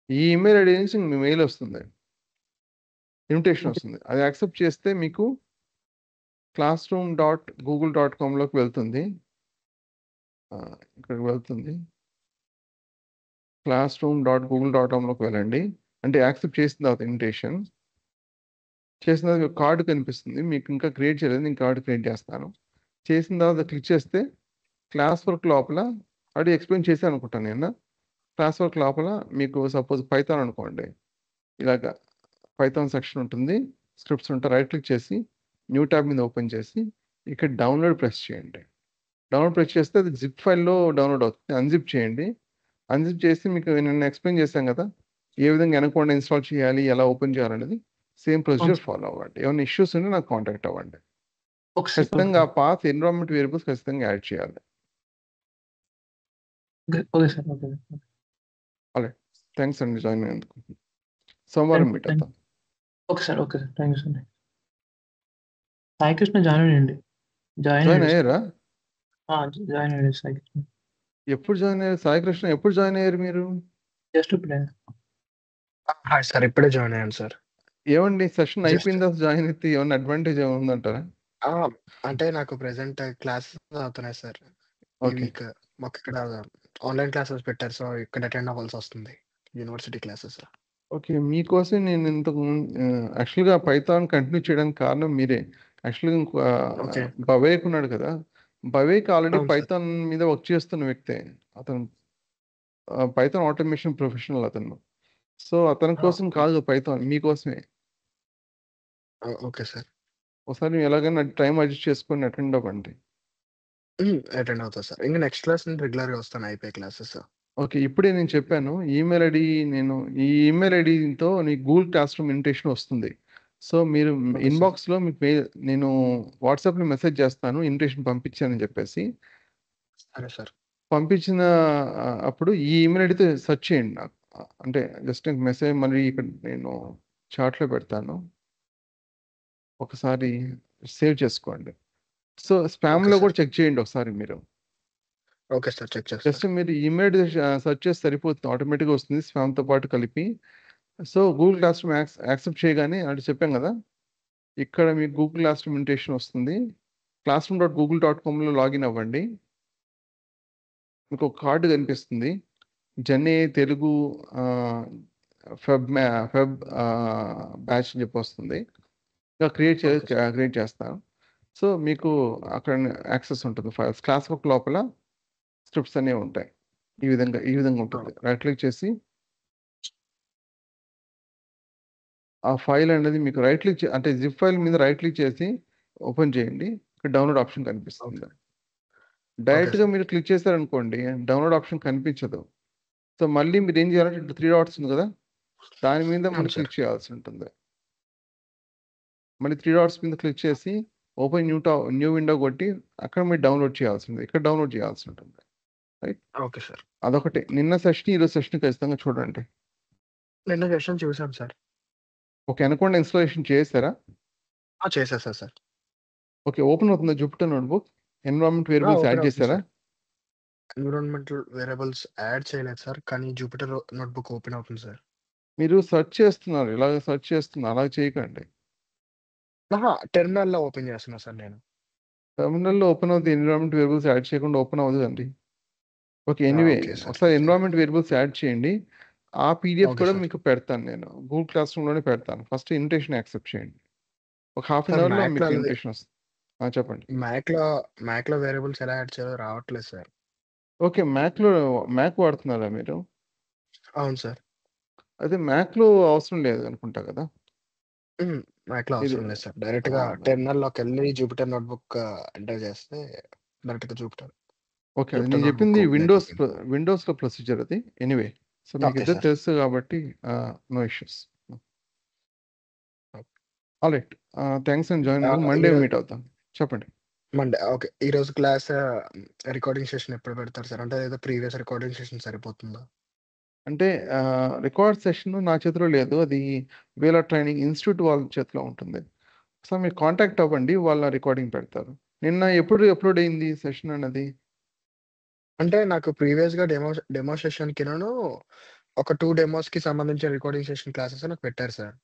S1: ఈ ఈమెయిల్ ఐడీ నుంచి మీ మెయిల్ వస్తుంది. Invitation
S2: okay.
S1: వస్తుంది. అది యాక్సెప్ట్ చేస్తే మీకు classroom.google.comలోకి వెళ్తుంది. ఇక్కడికి వెళ్తుంది. classroom.google.comలోకి వెళ్ళండి. అంటే యాక్సెప్ట్ చేసిన తర్వాత ఇన్విటేషన్. చేసిన తర్వాత మీకు కార్డ్ కనిపిస్తుంది. మీకు ఇంకా క్రియేట్ చేయలేదు. నేను కార్డ్ క్రియేట్ చేస్తాను. చేసిన తర్వాత క్లిక్ చేస్తే క్లాస్ వర్క్ లోపల ఆల్రెడీ ఎక్స్‌ప్లెయిన్ చేశాను అనుకుంటాను నిన్న. క్లాస్ వర్క్ లోపల మీకు సపోజ్ పైథాన్ అనుకోండి. ఇలాగ పైథాన్ సెక్షన్ ఉంటుంది. స్క్రిప్ట్స్ ఉంటాయి. రైట్ క్లిక్ చేసి న్యూ ట్యాబ్ మీద ఓపెన్ చేసి ఇక్కడ డౌన్లోడ్ ప్రెస్ చేయండి. డౌన్లోడ్ ప్రెస్ చేస్తే అది జిప్ ఫైల్‌లో డౌన్లోడ్ అవుతుంది. అన్‌జిప్ చేయండి. అన్‌జిప్ చేసి మీకు నిన్న ఎక్స్‌ప్లెయిన్ చేశాం కదా! ఏ విధంగా అనకొండ ఇన్‌స్టాల్ చేయాలి, ఎలా ఓపెన్ చేయాలనేది సేమ్
S2: అవును
S1: ప్రొసీజర్
S2: సార్.
S1: ఫాలో అవ్వండి. ఏమైనా ఇష్యూస్ ఉంటే నాకు కాంటాక్ట్ అవ్వండి.
S2: Okay sir. ఓకే.
S1: ఖచ్చితంగా ఆ పాత్ ఎన్విరాన్మెంట్ వేరియబుల్స్ ఖచ్చితంగా యాడ్ చేయాలి.
S2: Okay. Okay sir. Okay.
S1: Alright. Thanks అండి జాయిన్ అయినందుకు. సోమవారం మీట్ అవుతాం.
S2: Okay sir. Okay sir. Thank you sir. Sai Krishna join అయ్యండి. జాయిన్
S1: జాయిన్
S2: అయ్యాడు సార్.
S1: అయ్యారా?
S2: జాయిన్ అయ్యాడు సాయి కృష్ణ.
S1: ఎప్పుడు జాయిన్ అయ్యారు? సాయి కృష్ణ ఎప్పుడు జాయిన్ అయ్యారు మీరు?
S2: జస్ట్ ఇప్పుడే.
S3: Hi sir. ఇప్పుడే జాయిన్ అయ్యాను సార్.
S1: ఏవండి సెషన్
S3: జస్ట్
S1: అయిపోయిన తర్వాత జాయిన్ అయితే ఏమన్నా అడ్వాంటేజ్ ఏమైనా ఉందంటారా?
S3: అంటే నాకు ప్రెజెంట్ క్లాసెస్ అవుతున్నాయి సార్. ఈ
S1: ఓకే.
S3: వీక్ మాకు ఇక్కడ ఆన్‌లైన్ క్లాసెస్ పెట్టారు. సో, ఇక్కడ అటెండ్ అవ్వాల్సొస్తుంది. University classes.
S1: ఓకే. మీకోసం నేను ఇంతకు యాక్చువల్‌గా పైథాన్ కంటిన్యూ చేయడానికి కారణం మీరే. యాక్చువల్‌గా
S3: ఓకే.
S1: భవేక్ ఉన్నాడు కదా! భవేక్ ఆల్రెడీ
S3: అవును సార్.
S1: పైథాన్ మీద వర్క్ చేస్తున్న వ్యక్తే. అతను పైథాన్ ఆటోమేషన్ ప్రొఫెషనల్ అతను. సో, అతని కోసం
S3: ఓకే.
S1: కాదు పైథాన్ మీకోసమే.
S3: Okay sir.
S1: ఒకసారి ఎలాగైనా టైం అడ్జస్ట్ చేసుకొని అటెండ్ అవ్వండి.
S3: అటెండ్ అవుతా సార్. ఇంక నెక్స్ట్ క్లాస్ నుండి రెగ్యులర్‌గా వస్తాను అయిపోయాయి క్లాసెస్.
S1: ఓకే. ఇప్పుడే నేను చెప్పాను. ఈ ఈమెయిల్ ఐడీతో నీకు గూగుల్ క్లాస్ రూమ్ ఇన్విటేషన్ వస్తుంది. సో, మీరు
S3: ఓకే సార్.
S1: ఇన్‌బాక్స్‌లో మీకు నేను వాట్సాప్‌లో మెసేజ్ చేస్తాను ఇన్విటేషన్ పంపించానని చెప్పేసి.
S3: సరే సార్.
S1: పంపించిన అప్పుడు ఈ ఈమెయిల్ ఐడితో సెర్చ్ చేయండి నాకు. అంటే జస్ట్ మెసేజ్ మళ్ళీ ఇక్కడ నేను చాట్లో పెడతాను. ఒకసారి సేవ్ చేసుకోండి. సో స్పామ్లో
S3: ఓకే
S1: కూడా
S3: సార్.
S1: చెక్ చేయండి ఒకసారి మీరు.
S3: Okay sir. చెక్
S1: జస్ట్
S3: చేస్తాను.
S1: మీరు ఈమెయిల్ సెర్చ్ చేస్తే సరిపోతుంది, ఆటోమేటిక్గా వస్తుంది స్పామ్తో పాటు కలిపి. So Google class room accept చేయగానే అంటే చెప్పాం కదా, ఇక్కడ మీకు గూగుల్ క్లాస్ రూమ్ ఇన్విటేషన్ వస్తుంది. classroom.google.comలో లాగిన్ అవ్వండి. మీకు ఒక కార్డు కనిపిస్తుంది, జెన్ఏ తెలుగు ఫెబ్ బ్యాచ్ అని చెప్పి వస్తుంది. ఇంకా
S3: ఓకే సార్.
S1: క్రియేట్ చేస్తాను. సో మీకు అక్కడ యాక్సెస్ ఉంటుంది. ఫైల్స్ క్లాస్ వర్క్ లోపల స్క్రిప్ట్స్ అనేవి ఉంటాయి. ఈ విధంగా ఉంటుంది. రైట్ క్లిక్ చేసి ఆ ఫైల్ అనేది మీకు రైట్ క్లిక్ అంటే జిప్ ఫైల్ మీద రైట్ క్లిక్ చేసి ఓపెన్ చేయండి. ఇక్కడ డౌన్లోడ్ ఆప్షన్ కనిపిస్తుంది.
S3: ఓకే
S1: డైరెక్ట్గా
S3: సార్.
S1: మీరు క్లిక్ చేశారనుకోండి డౌన్లోడ్ ఆప్షన్ కనిపించదు. సో మళ్ళీ మీరు ఏం చేయాలంటే 3 డాట్స్ ఉంది కదా, దాని మీద
S3: అవును
S1: మళ్ళీ
S3: సార్.
S1: క్లిక్ చేయాల్సి ఉంటుంది. మళ్ళీ 3 డాట్స్ మీద క్లిక్ చేసి ఓపెన్ న్యూ విండో కొట్టి అక్కడ మీరు డౌన్లోడ్ చేయాల్సి ఉంటుంది. ఇక్కడ డౌన్లోడ్ చేయాల్సి ఉంటుంది. Right,
S3: okay sir.
S1: అదొకటి. నిన్న సెషన్ ఈరోజు సెషన్ ఖచ్చితంగా చూడండి.
S3: నిన్న సెషన్ చూసాం సార్.
S1: ఓకే, అనుకోండి ఇన్స్టాలేషన్ చేశారా?
S3: చేసేసా సార్.
S1: ఓకే, ఓపెన్ అవుతుందా Jupiter notebook? Environment variables add
S3: open అవుతుంది
S1: చేశారా?
S3: సార్. ఎన్విరాన్మెంటల్ వేరియబుల్స్ యాడ్ చేయలేదు సార్, కానీ జూపిటర్ నోట్బుక్ ఓపెన్ అవుతుంది సార్.
S1: మీరు సెర్చ్ చేస్తున్నారు, ఇలాగ సెర్చ్ చేస్తున్నారు, అలా చేయకండి.
S3: టెర్మినల్లో ఓపెన్ చేస్తున్నా సార్ నేను.
S1: టెర్మినల్లో ఓపెన్ అవుతుంది, ఎన్విరాన్మెంట్ వేరియబుల్స్ యాడ్ చేయకుండా ఓపెన్ అవ్వదండి. Okay, anyway
S3: okay sir.
S1: ఒకసారి ఎన్విరాన్మెంట్ వేరియబుల్స్ యాడ్ చేయండి. ఆ పీడిఎఫ్
S3: ఓకే
S1: కూడా
S3: సార్.
S1: మీకు పెడతాను నేను, గూగుల్ క్లాస్ రూమ్లోనే పెడతాను. ఫస్ట్ ఇన్విటేషన్ యాక్సెప్ట్ చేయండి. ఒక హాఫ్ అన్
S3: సార్
S1: అవర్లో మీకు
S3: మ్యాక్లో
S1: ఇన్విటేషన్ వస్తుంది. చెప్పండి.
S3: మ్యాక్లో వేరియబుల్స్ ఎలా యాడ్ చేయాలో రావట్లేదు సార్.
S1: ఓకే, మ్యాక్ వాడుతున్నారా మీరు?
S3: అవును సార్.
S1: అయితే మ్యాక్లో అవసరం లేదు అనుకుంటా కదా.
S3: మ్యాక్లో
S1: ఇది
S3: అవసరం లేదు సార్. డైరెక్ట్గా టెర్మినల్లోకి వెళ్ళి జూపిటర్ నోట్బుక్ ఎంటర్ చేస్తే డైరెక్ట్గా జూపిటర్
S1: ఓకే, అది
S3: జూపిటర్
S1: నేను
S3: నోట్బుక్
S1: చెప్పింది
S3: ఓపెన్ అయిపోతుంది.
S1: విండోస్లో ప్రొసీజర్ అది. ఎనీవే, సో మీకు
S3: ఓకే
S1: ఇద్దరు
S3: సార్.
S1: తెలుసు కాబట్టి no issues. All right, thanks and join. Monday
S3: ఈరోజు
S1: మీట్ అవుతాం. చెప్పండి.
S3: Monday okay. ఈరోజు క్లాస్ రికార్డింగ్ సెషన్ ఎప్పుడు పెడతారు సార్? అంటే ఏదో ప్రీవియస్ రికార్డింగ్ సెషన్ సరిపోతుందా?
S1: అంటే రికార్డ్ సెషన్ నా చేతిలో లేదు, అది వేలా ట్రైనింగ్ ఇన్స్టిట్యూట్ వాళ్ళ చేతిలో ఉంటుంది. సో మీరు కాంటాక్ట్ అవ్వండి, వాళ్ళ రికార్డింగ్ పెడతారు. నిన్న ఎప్పుడు అప్లోడ్ అయింది సెషన్ అన్నది?
S3: అంటే నాకు ప్రీవియస్‌గా డెమో సెషన్‌కిను ఒక 2 డెమోస్‌కి సంబంధించిన రికార్డింగ్ సెషన్ క్లాసెస్ నాకు పెట్టారు సార్.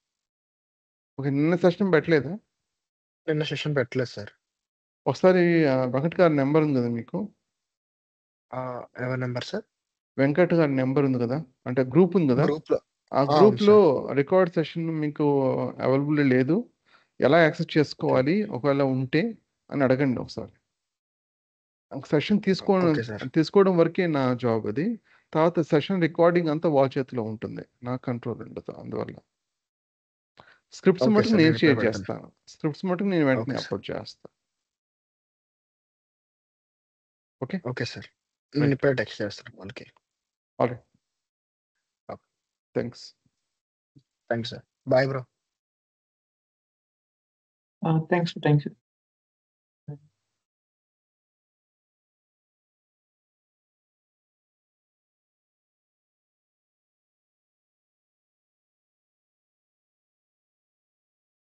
S1: ఓకే, నిన్న సెషన్ పెట్టలేదా?
S3: నిన్న సెషన్ పెట్టలేదు సార్.
S1: ఒకసారి వెంకట్ గారి నెంబర్ ఉంది కదా మీకు?
S3: ఎవరి నెంబర్ సార్?
S1: వెంకట్ గారి నెంబర్ ఉంది కదా, అంటే గ్రూప్ ఉంది కదా,
S3: గ్రూప్‌లో
S1: ఆ
S3: అవును
S1: గ్రూప్లో
S3: సార్.
S1: రికార్డ్ సెషన్ మీకు అవైలబుల్ లేదు, ఎలా యాక్సెస్
S3: ఓకే.
S1: చేసుకోవాలి ఒకవేళ ఉంటే అని అడగండి ఒకసారి. Session
S3: okay sir.
S1: తీసుకోవడం వరకే నా జాబ్ అది. తర్వాత సెషన్ రికార్డింగ్ అంతా వాళ్ళ చేతిలో ఉంటుంది, నా కంట్రోల్ ఉండదు. అందువల్ల స్క్రిప్ట్స్
S3: ఓకే
S1: మటుకు
S3: సార్.
S1: నేను
S3: నేను ఇప్పుడే
S1: షేర్
S3: పెడతాను.
S1: చేస్తాను. స్క్రిప్ట్స్ మటుకు నేను
S3: ఓకే
S1: వెంటనే
S3: సార్.
S1: అప్లోడ్ చేస్తాను. Okay,
S3: okay sir. నేను
S1: రైట్,
S3: ఇప్పుడే టెక్స్ట్ చేస్తాను వాళ్ళకి.
S1: All right,
S3: okay.
S1: Thanks.
S3: Thanks sir. Bye bro.
S2: Thanks.